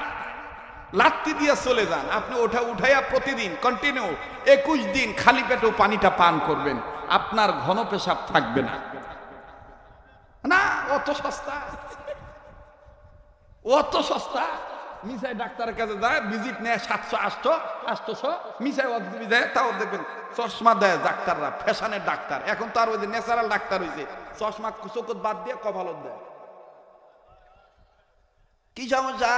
লাত্তি দিয়ে চলে যান। আপনি ওটা উঠাইয়া প্রতিদিন কন্টিনিউ 21 দিন খালি পেটেও পানিটা পান করবেন, আপনার ঘন পেশাব থাকবে না। না অত সস্তা, অত সস্তা। মিসাই ডাক্তারের কাছে যায়, ভিজিট নেয় 700-800 মিসাই দেয়, তাও দেখবেন চশমা দেয় ডাক্তাররা, ফ্যাশনের ডাক্তার। এখন তো আর ওই যে ন্যাচারাল ডাক্তার হয়েছে, চশমা চোখত বাদ দিয়ে কপালত দেয়। কি সমস্যা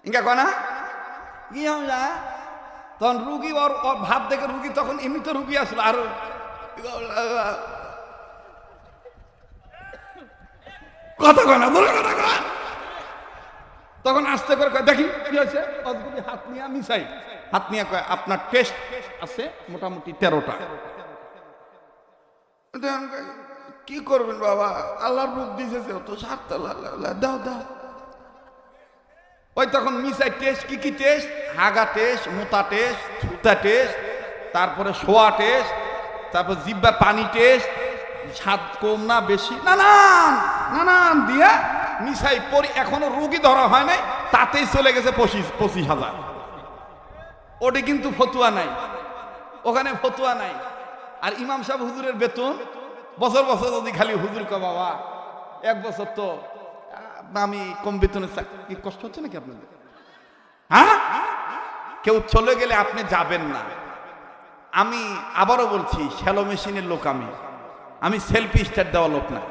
ইঙ্গা কনা, কি সমস্যা? তখন রুগী ওর ভাব দেখে রুগী তখন এমনি তো রুগী আসলো, আরো কথা কনা বলে কথা কনা। তখন আস্তে করে কয় দেখি কি হয়েছে, হাত নিয়ে মিশাই, হাত নিয়ে কয় আপনার টেস্ট আছে মোটামুটি 13টা। কি করবেন বাবা, আল্লাহর রূপ দিয়েছে তো সারতে দাও দাও। ওই তখন মিশাই টেস্ট, কি কি টেস্ট? হাগা টেস্ট, মোতা টেস্ট, থুতা টেস্ট, তারপরে শোয়া টেস্ট, তারপর জিব্বার পানি টেস্ট, স্বাদ কম না বেশি, নানান দিয়া মিশাই পরি। এখনো রোগী ধরা হয় নাই, তাতেই চলে গেছে 25,000। ওটা কিন্তু ফতুয়া নাই, ওখানে ফতুয়া নাই। আর ইমাম সাহেব হুজুরের বেতন বছর বছর যদি খালি হুজুর ক বাবা 1 বছর তো আমি কম বেতনে, কি কষ্ট হচ্ছে নাকি আপনাদের? হ্যাঁ, কেউ চলে গেলে আপনি যাবেন না। আমি আবারও বলছি, শ্যালো মেশিনের লোক আমি সেলফি স্টার্ট দেওয়া লোক না।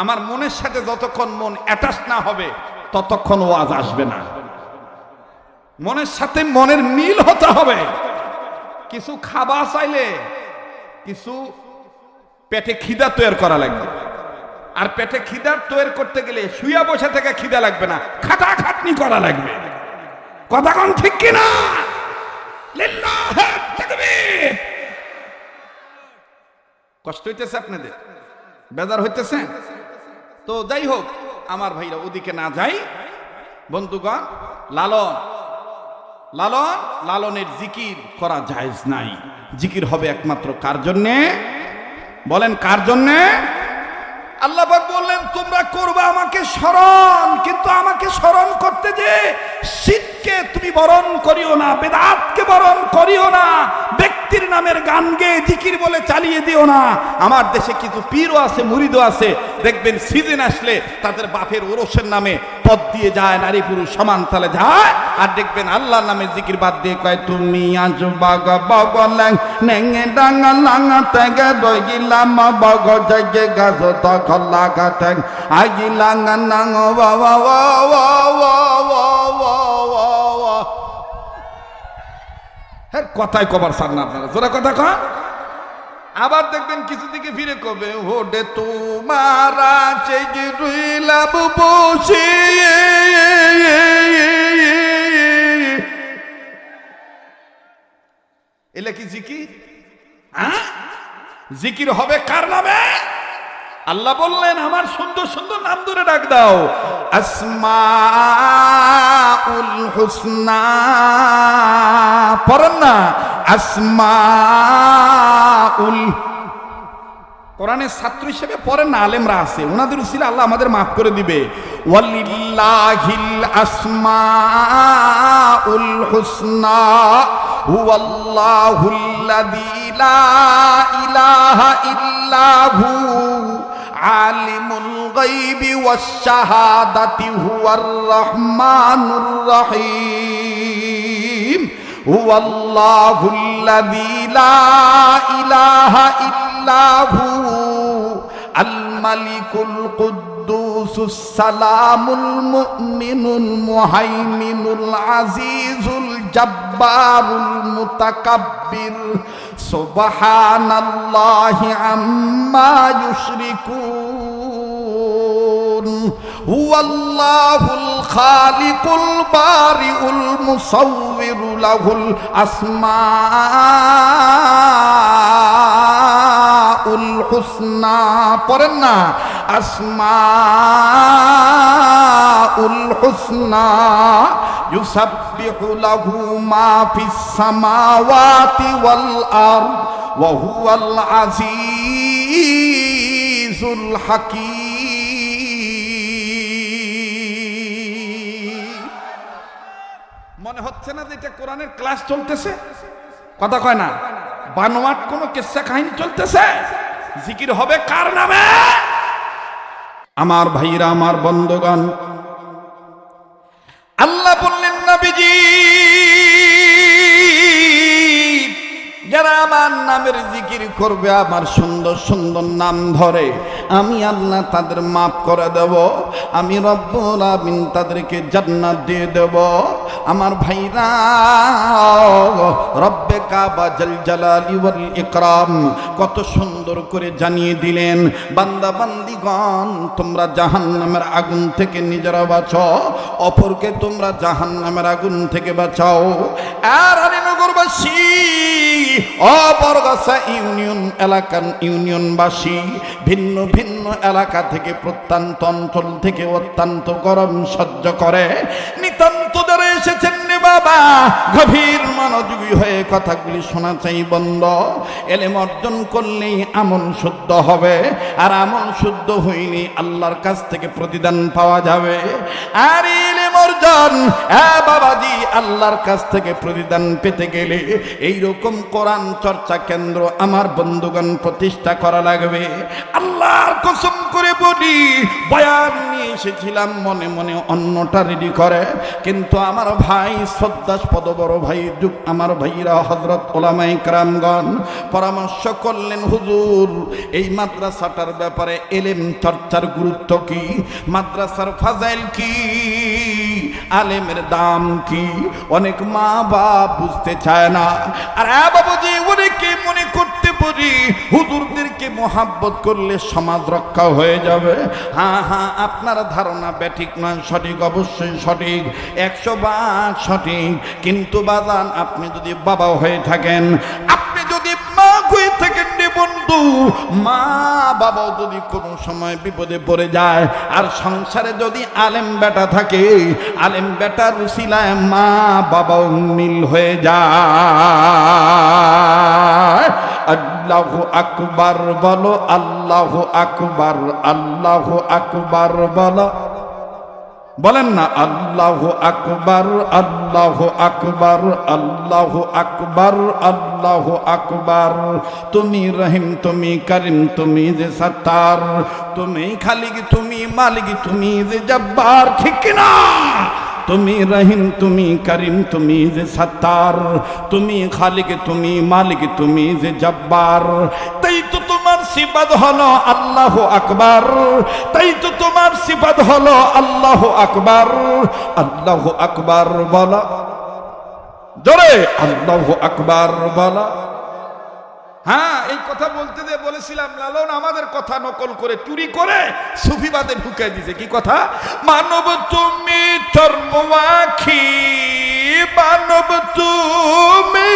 আমার মনের সাথে যতক্ষণ মন অ্যাটাচ না হবে ততক্ষণ ওয়াজ আসবে না। মনের সাথে মনের মিল হতে হবে। কিছু খাবা চাইলে কিছু পেটে খিদা তৈরি করা লাগবে, আর পেটে খিদার তৈরি করতে গেলে শুয়া বসে থেকে খিদা লাগবে না, খাটাখাটনি করা লাগবে। কথা কোন ঠিক কিনা? লিল্লাহি তাকবীর। কষ্ট হইতেছে আপনাদের, বেজার হইতেছে তো যাই হোক আমার ভাইরা, ওদিকে না যাই। বন্ধুগণ, লালন লালন লালনের জিকির করা জায়েজ নাই। জিকির হবে একমাত্র কার জন্যে? বলেন কার জন্যে? আল্লাহ পাক বললেন তোমরা করবে আমাকে স্মরণ, কিন্তু আমাকে স্মরণ করতে যে শিরকে তুমি বরণ করিও না, বেদাতকে বরণ করিও না, ব্যক্তির নামের গান গেয়ে জিকির বলে চালিয়ে দিও না। আমার দেশে কিছু পীরও আছে, মুরিদও আছে, দেখবেন সিজন আসলে তাদের বাপের ওরসের নামে পদ দিয়ে যায়, নারী পুরুষ সমান তালে যায়, আর দেখবেন আল্লাহর নামে জিকির বাদ দিয়ে কয় তুমি আজ বাগা বাগলাং নেঙে ডাঙ্গা লাঙ্গা তেগে দই গিলাম বাগ জাগে গাছ তখন লাগা তেগ আগি লাঙ্গা নাঙ্গ বাবা ওয়া ওয়া ওয়া ওয়া ওয়া। হ্যাঁ, কথাই কবার সার না আপনারা, জোরা কথা কন। আবার দেখবেন কিছু দিকে ফিরে কবে হোডে তোমারা চেগে রইলাম বসে, এলে কি জিকির? জিকির হবে কার নামে? আল্লাহ বললেন আমার সুন্দর সুন্দর নাম ধরে ডাক দাও। আসমাউল হুসনা পড়েন না, আসমাউল। কোরআনের ছাত্র হিসেবে পড়েন না, আলেমরা আছে, ওনাদের উসিলা আল্লাহ আমাদের মাফ করে দিবে। ওয়ালিল্লাহিল আসমাউল হুসনা হুয়াল্লাহুল্লাযী লা ইলাহা ইল্লাহু আলিমুল গায়বি ওয়াশ শাহাদাতি হুয়ার রহমানুর রহিম। হুয়াল্লাহুল্লাযী লা ইলাহা ইল্লাহু আল মালিকুল কুদ্দুসুস সালামুল মুমিনুল মুহাইমিনুল আজিজুল জব্বারুল মুতাকাব্বির সুবহানাল্লাহি আম্মা ইউশরিকুন। হুয়াল্লাহুল খালিকুল বারিউল মুসাউবিরু লাহুল আসমাউল হুসনা পড়েন না, আসমাউল হুসনা ইউসাব্বিহু লাহু মা ফিস সামাওয়াতি ওয়াল আরদ ওয়া হুয়াল আজিজুল হাকীম। মনে হচ্ছে না যে এটা কোরআনের ক্লাস চলতেছে? কথা কয় না, বানোয়াট কোন কিসসা কাহিনী চলতেছে? জিকির হবে কার নামে? আমার ভাইরা, আমার বন্ধুগণ, আল্লাহ বললেন নবীজি যারা আমার নামের জিকির করবে, আমার সুন্দর সুন্দর নাম ধরে, আমি আল্লাহ তাদের মাফ করে দেব, আমি রব্বুল আমিন তাদেরকে জান্নাত দিয়ে দেব। আমার ভাইরা, রব্বে কাবা জাল জালালি ওয়াল ইকরাম কত সুন্দর করে জানিয়ে দিলেন, বান্দা বান্দিগণ তোমরা জাহান্নামের আগুন থেকে নিজেরা বাঁচো, অপরকে তোমরা জাহান্নামের আগুন থেকে বাঁচাও। আর আলীনগরবাসী, বরগাছা ইউনিয়ন এলাকার ইউনিয়নবাসী, ভিন্ন ভিন্ন এলাকা থেকে, প্রত্যন্ত অঞ্চল থেকে অত্যন্ত গরম সহ্য করে নিতান্ত যারা এসেছেন রে বাবা, গভীর মনোযোগী হয়ে কথাগুলি শোনা চাই বন্ধ। এলেম অর্জন করলেই আমল শুদ্ধ হবে, আর আমল শুদ্ধ হইলে আল্লাহর কাছ থেকে প্রতিদান পাওয়া যাবে। আর এলেম অর্জন বাবাজি আল্লাহর কাছ থেকে প্রতিদান পেতে গেলে এইরকম কোরআন চর্চা কেন্দ্র আমার বন্ধুগণ প্রতিষ্ঠা করা লাগবে। আল্লাহর কসম করে বলি, বয়ান নিয়ে এসেছিলাম মনে মনে অন্যটা রেডি করে, কিন্তু আমার ভাই শ্রদ্ধাস্পদ বড় ভাই আমার ভাইরা হযরত উলামায়ে কেরামগণ পরামর্শ করলেন, হুজুর এই মাদ্রাসাটার ব্যাপারে এলেম চর্চার গুরুত্ব কি, মাদ্রাসার ফাজাইল কি, আলেমের দাম কি অনেক মা বাপ বুঝতে চায় না। আর বাবাজি অনেকে মনে করতে পারি হুজুরদেরকে মোহাব্বত করলে সমাজ রক্ষা হয়ে যাবে। হ্যাঁ হ্যাঁ, আপনার ধারণা ব্যাঠিক নয়, সঠিক, অবশ্যই সঠিক, 100 ভাগ সঠিক। কিন্তু বাজান, আপনি যদি বাবা হয়ে থাকেন, আপনি যদি মা হয়ে থাকেন রে বন্ধু, মা বাবাও যদি কোনো সময় বিপদে পড়ে যায়, আর সংসারে যদি আলেম বেটা থাকে, আলেম বেটার উসিলায় মা বাবাও মিল হয়ে যায়। আল্লাহু আকবার বলো, আল্লাহু আকবার, আল্লাহু আকবার বলো, বলেন না আল্লাহু আকবার, আল্লাহু আকবার, আল্লাহু আকবার, আল্লাহু আকবার। তুমি রহিম, তুমি করিম, তুমি যে সত্তার, তুমি খালিক, তুমি মালিক, তুমি যে জব্বার, ঠিক না? তুমি রহিম, তুমি করিম, তুমি যে সত্তার, তুমি খালিক, তুমি মালিক, তুমি যে জব্বার। তাই তো তোমার সিফাত হলো আল্লাহু আকবার, তাই তো তোমার সিফাত হলো আল্লাহু আকবার। আল্লাহু আকবার বলা জোরে, আল্লাহু আকবার বলা। হ্যাঁ, এই কথা বলতে দিয়ে বলেছিলাম লালন আমাদের কথা নকল করে চুরি করে সুফিবাদে ঢুকে দিছে। কি কথা? মানব তুমি চর্মওয়াখি, মানব তুমি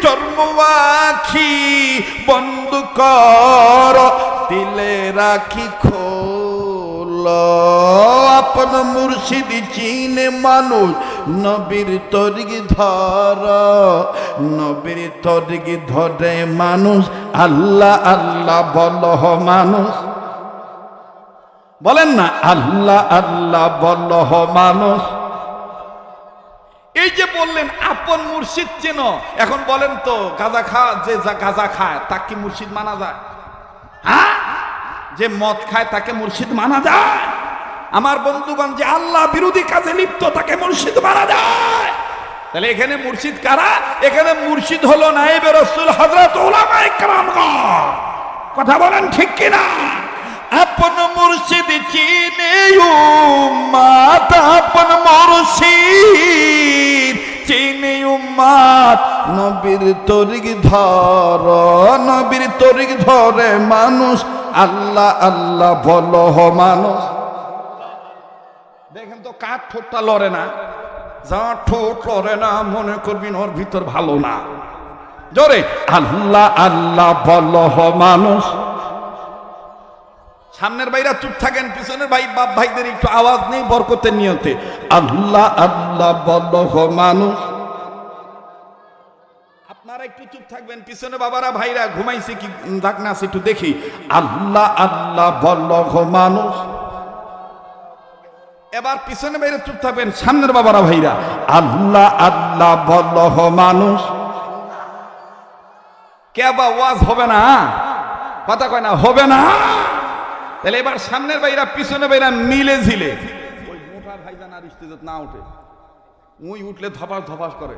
চর্মওয়াখি, বন্ধ কর দিলে রাখি খোল। আপন মুর্শিদ চিনে মানুষ, নবীর তরিগ ধর, নবীর তরিগ ধরে মানুষ, আল্লাহ আল্লাহ বলো মানুষ, বলেন না আল্লাহ আল্লাহ বলো মানুষ। এই যে বললেন আপন মুর্শিদ চেন, এখন বলেন তো গাঁজা যে গাঁজা খায় তাকে কি মুর্শিদ মানা যায়? হ্যাঁ, যে মদ খায় তাকে মুর্শিদ মানা যায়? আমার বন্ধুগণ, যে আল্লাহ বিরোধী কাজে লিপ্ত তাকে মুর্শিদ মানা যায়? তাহলে এখানে মুর্শিদ কারা? এখানে মুর্শিদ হলো নায়েবে রাসূল হযরত উলামায়ে কেরামগণ। কথা বলেন ঠিক কিনা? আপন মুর্শিদ চিনে উম্মত, আপন মুর্শিদ চিনে উম্মত, নবীর তরিগ ধর, নবীর তরিগ ধরে মানুষ, আল্লাহ আল্লাহ বলো মানুষ। দেখেন তো কার ঠোঁটটা লড়ে না? যার ঠোঁট লড়ে না মনে করবিন ওর ভিতর ভালো না। জোরে আল্লাহ আল্লাহ বলো মানুষ। সামনের ভাইরা চুপ থাকেন, পিছনের ভাই বাপ ভাইদের একটু আওয়াজ নেই বরকতের নিয়তে। আল্লাহ আল্লাহ বলো মানুষ। আপনারা একটু চুপ থাকবেন, পিছনে বাবারা ভাইরা ঘুমাইছে কি ডাক না আছে একটু দেখি। আল্লাহ আল্লাহ বলো মানুষ। এবার পিছনে বাইরে চুপ থাকবেন, সামনের বাবারা ভাইরা আল্লাহ আল্লাহ বলো মানুষ। কে বা ওয়াজ হবে না? কথা কয় না হবে না? তাহলে এবার সামনের বাইরা পিছনে বাইরা মিলে ঝিলে ওই মোটা ভাইজান আর ইস্তেজত না উঠে, উই উঠলে ধপাস ধপাস করে,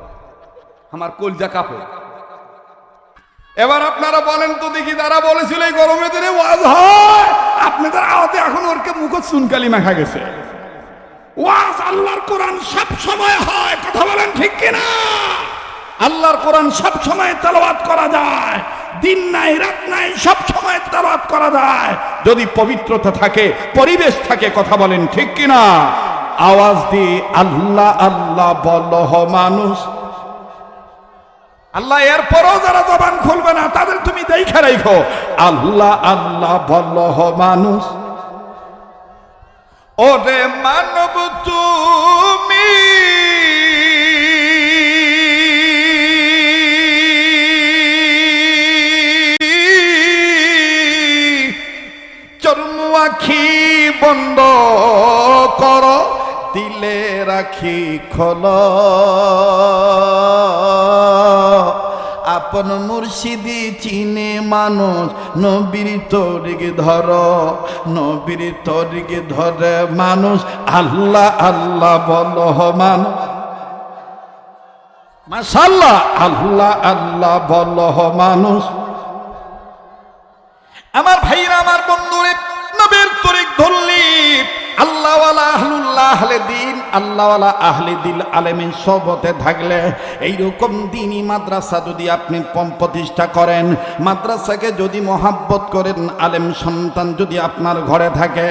আমার কলজা কাঁপে। এবার আপনারা বলেন তো দেখি, যারা বলেছিল এই গরমের দিনে ওয়াজ হয়, আপনাদের আওয়াজে এখন ওরকে মুখ চুনকালি মাখা গেছে। ওয়াজ আল্লাহর কোরআন সব সময় হয়, কথা বলেন ঠিক কিনা? আল্লাহর কোরআন সব সময় তেলাওয়াত করা যায়, দিন নাই রাত নাই সব সময় তেলাওয়াত করা যায়, যদি পবিত্রতা থাকে, পরিবেশ থাকে। কথা বলেন ঠিক কিনা? আওয়াজ দিয়ে আল্লাহ আল্লাহ বলো মানুষ। আল্লাহ এরপরও যারা জবান খুলবে না তাদের তুমি দেখে রাখো, আল্লাহ আল্লাহ বলো মানুষ। ওরে মানব তুমি চর্মওয়াখি বন্ধ কর দিলে রাখি খোল। আপন মুর্শিদি চিনে মানুষ, নবীর তরিগ ধর, নবীর তরিগ ধরে মানুষ, আল্লাহ আল্লাহ বলো মানুষ। মাশাআল্লাহ, আল্লাহ আল্লাহ বলো মানুষ। আমার ভাইরা, আমার বন্ধুরে, নবীর তরিগ ধরলি আল্লাহওয়ালা আহলুল্লাহ আহলে দিন, আল্লাহওয়ালা আহলে দিল আলেমের সোহবতে থাকলে এইরকম দ্বীনি মাদ্রাসা যদি আপনি প্রতিষ্ঠা করেন, মাদ্রাসাকে যদি মহাব্বত করেন, আলেম সন্তান যদি আপনার ঘরে থাকে,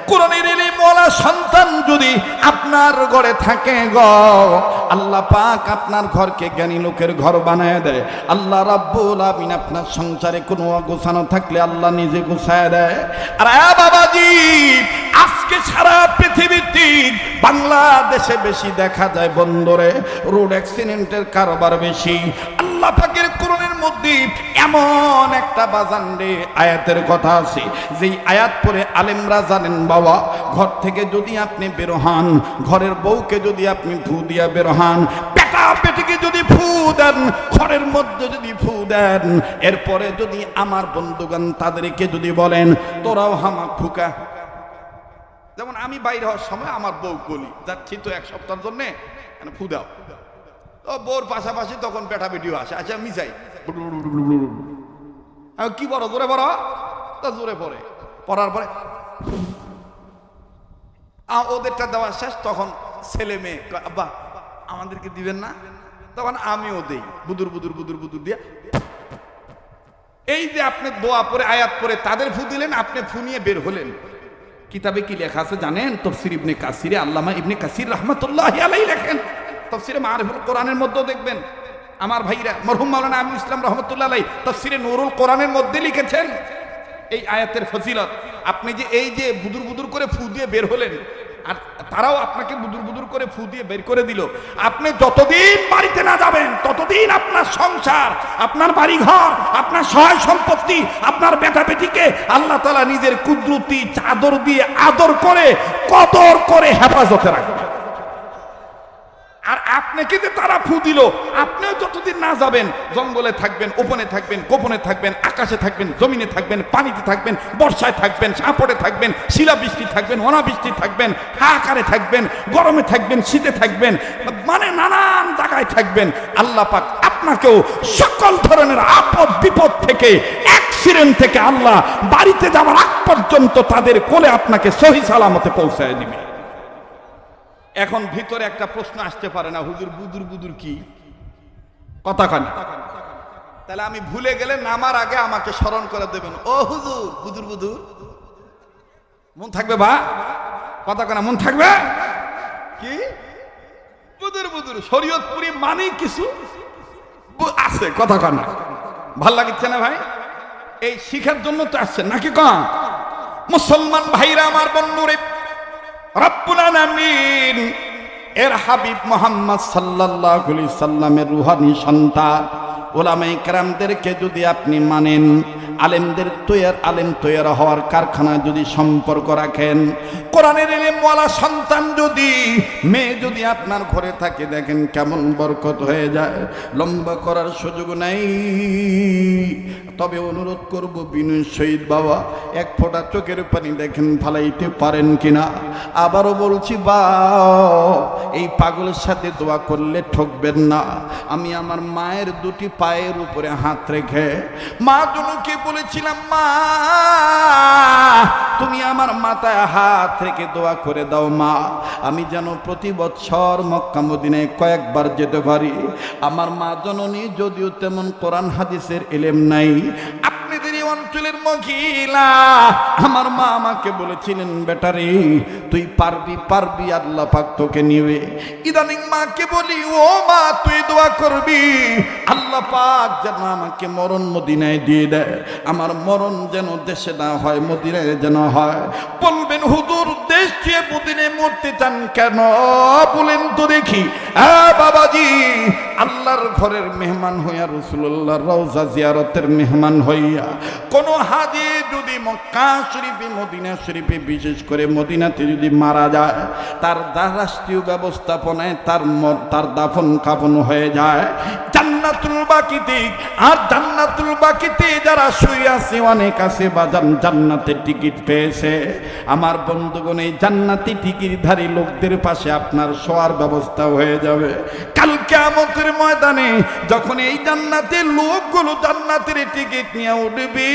কোরআনের ইলমওয়ালা সন্তান যদি আপনার ঘরে থাকে গো, আল্লাহ পাক আপনার ঘরকে জ্ঞানী লোকের ঘর বানায় দেয়। আল্লাহ রাব্বুল আমিন আপনার সংসারে কোনো অগোছানো থাকলে আল্লাহ নিজে গুছায় দেয়। আর বাবাজি, আজকে সারা পৃথিবীতে বাংলাদেশে বেশি দেখা যায় বন্দরে রোড অ্যাক্সিডেন্টের কারবার বেশি। আল্লাহ পাকের কোরআনের মধ্যে এমন একটা বাজান্ডে আয়াতের কথা আছে, যেই আয়াত পড়ে আলেমরা জানেন বাবা, ঘর থেকে যদি আপনি বের হন, ঘরের বউকে যদি আপনি ফু দিয়া বের হন, পেটা পেটিকে যদি ফু দেন, ঘরের মধ্যে যদি ফু দেন, এরপরে যদি আমার বন্ধুগণ তাদেরকে যদি বলেন তোরাও হামা ফুকা, যেমন আমি বাইরে হওয়ার সময় আমার বউ বলি যাচ্ছি তো এক সপ্তাহের জন্য ফু দাও, ও বউর পাশাপাশি তখন পেটা পেটিও আসে, আচ্ছা আমি যাই কি বড় জোরে বড় তা জোরে পড়ে, পড়ার পরে ওদেরটা দেওয়া শেষ, তখন ছেলে মেয়ে আব্বা আমাদেরকে দিবেন না, তখন আমিও দেই বুদুর বুদুর বুদুর বুদুর দিয়ে। এই যে আপনি দোয়া পরে আয়াত পরে তাদের ফু দিলেন, আপনি ফু নিয়ে বের হলেন। কিতাবে কি লেখা আছে জানেন? তাফসীর ইবনে কাসিরে আল্লামা ইবনে কাসির রাহমাতুল্লাহি আলাইহি লেখেন, তাফসীরে মারিফুল কোরআনের মধ্যেও দেখবেন আমার ভাইরা মরহুম মাওলানা আমিনুল ইসলাম রাহমাতুল্লাহি আলাইহি তাফসীরে নূরুল কোরআনের মধ্যে লিখেছেন এই আয়াতের ফজিলত। আপনি যে এই যে বুদুর বুদুর করে ফু দিয়ে বের হলেন, আর তারাও আপনাকে বুদুর বুদুর করে ফু দিয়ে বের করে দিল, আপনি যতদিন বাড়িতে না যাবেন ততদিন আপনার সংসার, আপনার বাড়িঘর, আপনার সহায় সম্পত্তি, আপনার বেটা বেটিকে আল্লাহ তাআলা নিজের কুদরতি চাদর দিয়ে আদর করে কদর করে হেফাজতে রাখবেন। আর আপনাকে যে তারা ফু দিল, আপনিও যতদিন না যাবেন জঙ্গলে থাকবেন, ওপনে থাকবেন, গোপনে থাকবেন, আকাশে থাকবেন, জমিনে থাকবেন, পানিতে থাকবেন, বর্ষায় থাকবেন, সাপড়ে থাকবেন, শিলাবৃষ্টি থাকবেন, অনাবৃষ্টি থাকবেন, হাহাকারে থাকবেন, গরমে থাকবেন, শীতে থাকবেন, মানে নানান জায়গায় থাকবেন। আল্লাহ পাক আপনাকেও সকল ধরনের আপদ বিপদ থেকে, অ্যাক্সিডেন্ট থেকে আল্লাহ বাড়িতে যাওয়ার আগ পর্যন্ত তাদের কোলে আপনাকে সহি সালামতে পৌঁছায় দিবে। এখন ভিতরে একটা প্রশ্ন আসতে পারে না, হুজুর বুদুর বুদুর কি কথা কানে? তাহলে আমি ভুলে গেলে নামার আগে আমাকে স্মরণ করে দেবেন, ও হুজুর বুদুর বুদুর মন থাকবে, বা কথা কানে মন থাকবে কি বুদুর বুদুর শরীয়তপুরি মানে কিছু আছে, কথা কানে ভাল লাগছে না ভাই? এই শিখার জন্য তো আসছেন নাকি? কম মুসলমান ভাইরা আমার বন্ধুরে, রব্বুল আলামিন এর হাবিব মুহাম্মদ সাল্লাল্লাহু আলাইহি সাল্লামের রূহানি সন্তান উলামায়ে কেরামদেরকে যদি আপনি মানেন, আলেমদের আলেম তৈয়ার হওয়ার কারখানায় যদি সম্পর্ক রাখেন, কোরআনের ইলমওয়ালা সন্তান যদি মেয়ে যদি আপনার ঘরে থাকে, দেখেন কেমন বরকত হয়ে যায়। লম্বা করার সুযোগ নাই, তবে অনুরোধ করব বিনয় শহীদ বাবা, এক ফোঁটা চোখের পানি দেখেন ফালাইতে পারেন কিনা। আবারও বলছি বা এই পাগলের সাথে দোয়া করলে ঠকবেন না। আমি আমার মায়ের দুটি পায়ের উপরে হাত রেখে মা দুনুকে বলেছিলাম, মা তুমি আমার মাথায় হাত রেখে দোয়া করে দাও মা, আমি যেন প্রতি বছর মক্কা মদিনায় কয়েকবার যেতে পারি। আমার মা জননী যদিও তেমন কোরআন হাদিসের ইলম নাই, আপনাদের এই অঞ্চলের মহিলা, আমার মা আমাকে বলেছিলেন, বেটারে তুই পারবি পারবি, আল্লাহ পাক তোকে নিবে। ইদানিং মাকে বলি, ও মা তুই দোয়া করবি আল্লাহ পাক যেন আমাকে মরণ মদিনায় দিয়ে দেয়, আমার মরণ যেন দেশে না হয়, মদিনায় যেন হয়। বলবেন হুজুর দেশ চেয়ে মদিনায় মরতে চান কেন? বলেন তো দেখি। বাবাজি, আল্লাহর ঘরের মেহমান হইয়া, রাসূলুল্লাহর রওজা জিয়ারতের মেহমান হইয়া কোন হাজি যদি মক্কা শরীফে, মদিনা শরীফে, বিশেষ করে মদিনাতে যদি মারা যায়, তার রাষ্ট্রীয় ব্যবস্থাপনায় তার দাফন কাফন হয়ে যায় জান্নাতুল বাকিতে। আর জান্নাতুল বাকিতে যারা শুয়ে আছে, অনেক আছে বাজান জান্নাতের টিকিট পেয়েছে। আমার বন্ধুগণ, এই জান্নাতি টিকিটধারী লোকদের পাশে আপনার শোয়ার ব্যবস্থা হয়ে যাবে কাল কিয়ামতের ময়দানে। যখন এই জান্নাতের লোকগুলো জান্নাতের টিকিট নিয়ে উঠবে,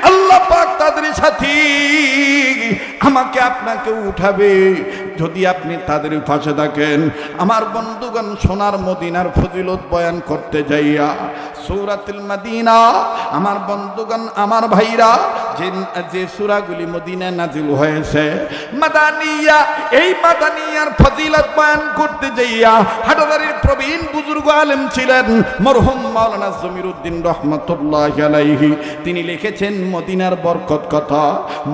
আল্লাহ পাক তাদের সাথী আমাকে আপনাকে উঠাবে যদি আপনি তাদের পাশে থাকেন। আমার বন্ধুগণ, সোনার মদিনার ফজিলত বয়ান করতে যাইয়া সূরাতুল মদিনা, আমার বন্ধুগণ, আমার ভাইরা, যে সূরাগুলি মদিনায় নাজিল হয়েছে মাদানিয়া, এই মাদানিয়ার ফজিলত বয়ান করতে যাইয়া হাটাদারির প্রবীণ বুজুর্গ আলেম ছিলেন মরহুম মাওলানা জমিরুদ্দিন রহমাতুল্লাহি আলাইহি। তিনি লিখেছেন মদিনার বরকত কথা,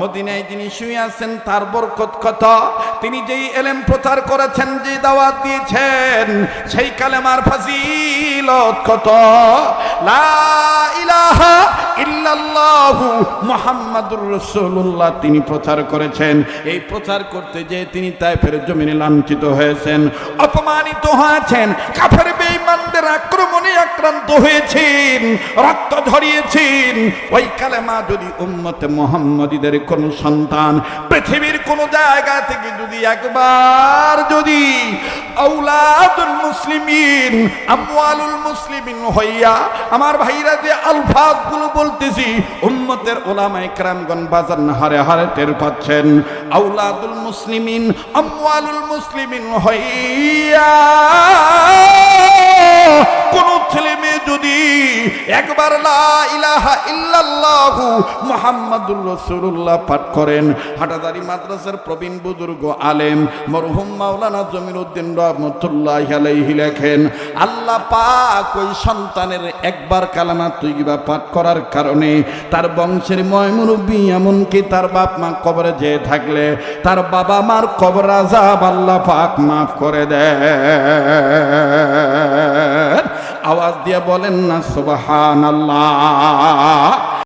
মদিনায় যিনি শুয়ে আছেন তার বরকত কথা, তিনি যেই ইলম প্রচার করেছেন, যে দাওয়াত দিয়েছেন, সেই কালেমার ফজিলত কত। লা ইলাহা ইল্লাল্লাহু মুহাম্মাদুর রাসূলুল্লাহ তিনি প্রচার করেছেন। এই প্রচার করতে যে তিনি তায়েফের জমিনে লাঞ্ছিত হয়েছেন, অপমানিত হয়েছেন, কাফের বেঈমানদের আক্রমণে আক্রান্ত হয়েছেন, রক্ত ঝরিয়েছেন। ওই কালেমা যদি উম্মতে মুহাম্মাদীদের কোন সন্তান পৃথিবীর কোন জায়গা থেকে যদি একবার যদি আওলাদুল মুসলিমিন আমওয়ালুল মুসলিমিন হইয়া, আমার ভাইরা যে আলফাজগুলো বলতেছি উম্মতের উলামায়ে কেরামগণ বাজার হারে হারে টের পাচ্ছেন, আওলাদুল মুসলিমিন আমওয়ালুল মুসলিমিন হইয়া কোন ছেলে মেয়ে যদি একবার লা ইলাহা ইল্লাল্লাহু মুহাম্মাদুর রাসূলুল্লাহ পাঠ করেন, হাটাদারি মাদ্রাসার প্রবীণ বুজুর্গ আলেম মরহুম মাওলানা জমিরুদ্দিন রহমাতুল্লাহি আলাইহি লেখেন, আল্লাহ পাক ওই সন্তানের একবার কালেমা তৈয়বা পাঠ করার কারণে তার বংশের ময়মুরব্বী, এমনকি তার বাপ মা কবরে যেয়ে থাকলে তার বাবা মার কবর আযাব আল্লাহ পাক মাফ করে দেন। আওয়াজ দিয়ে বলেন না সুবহানাল্লাহ।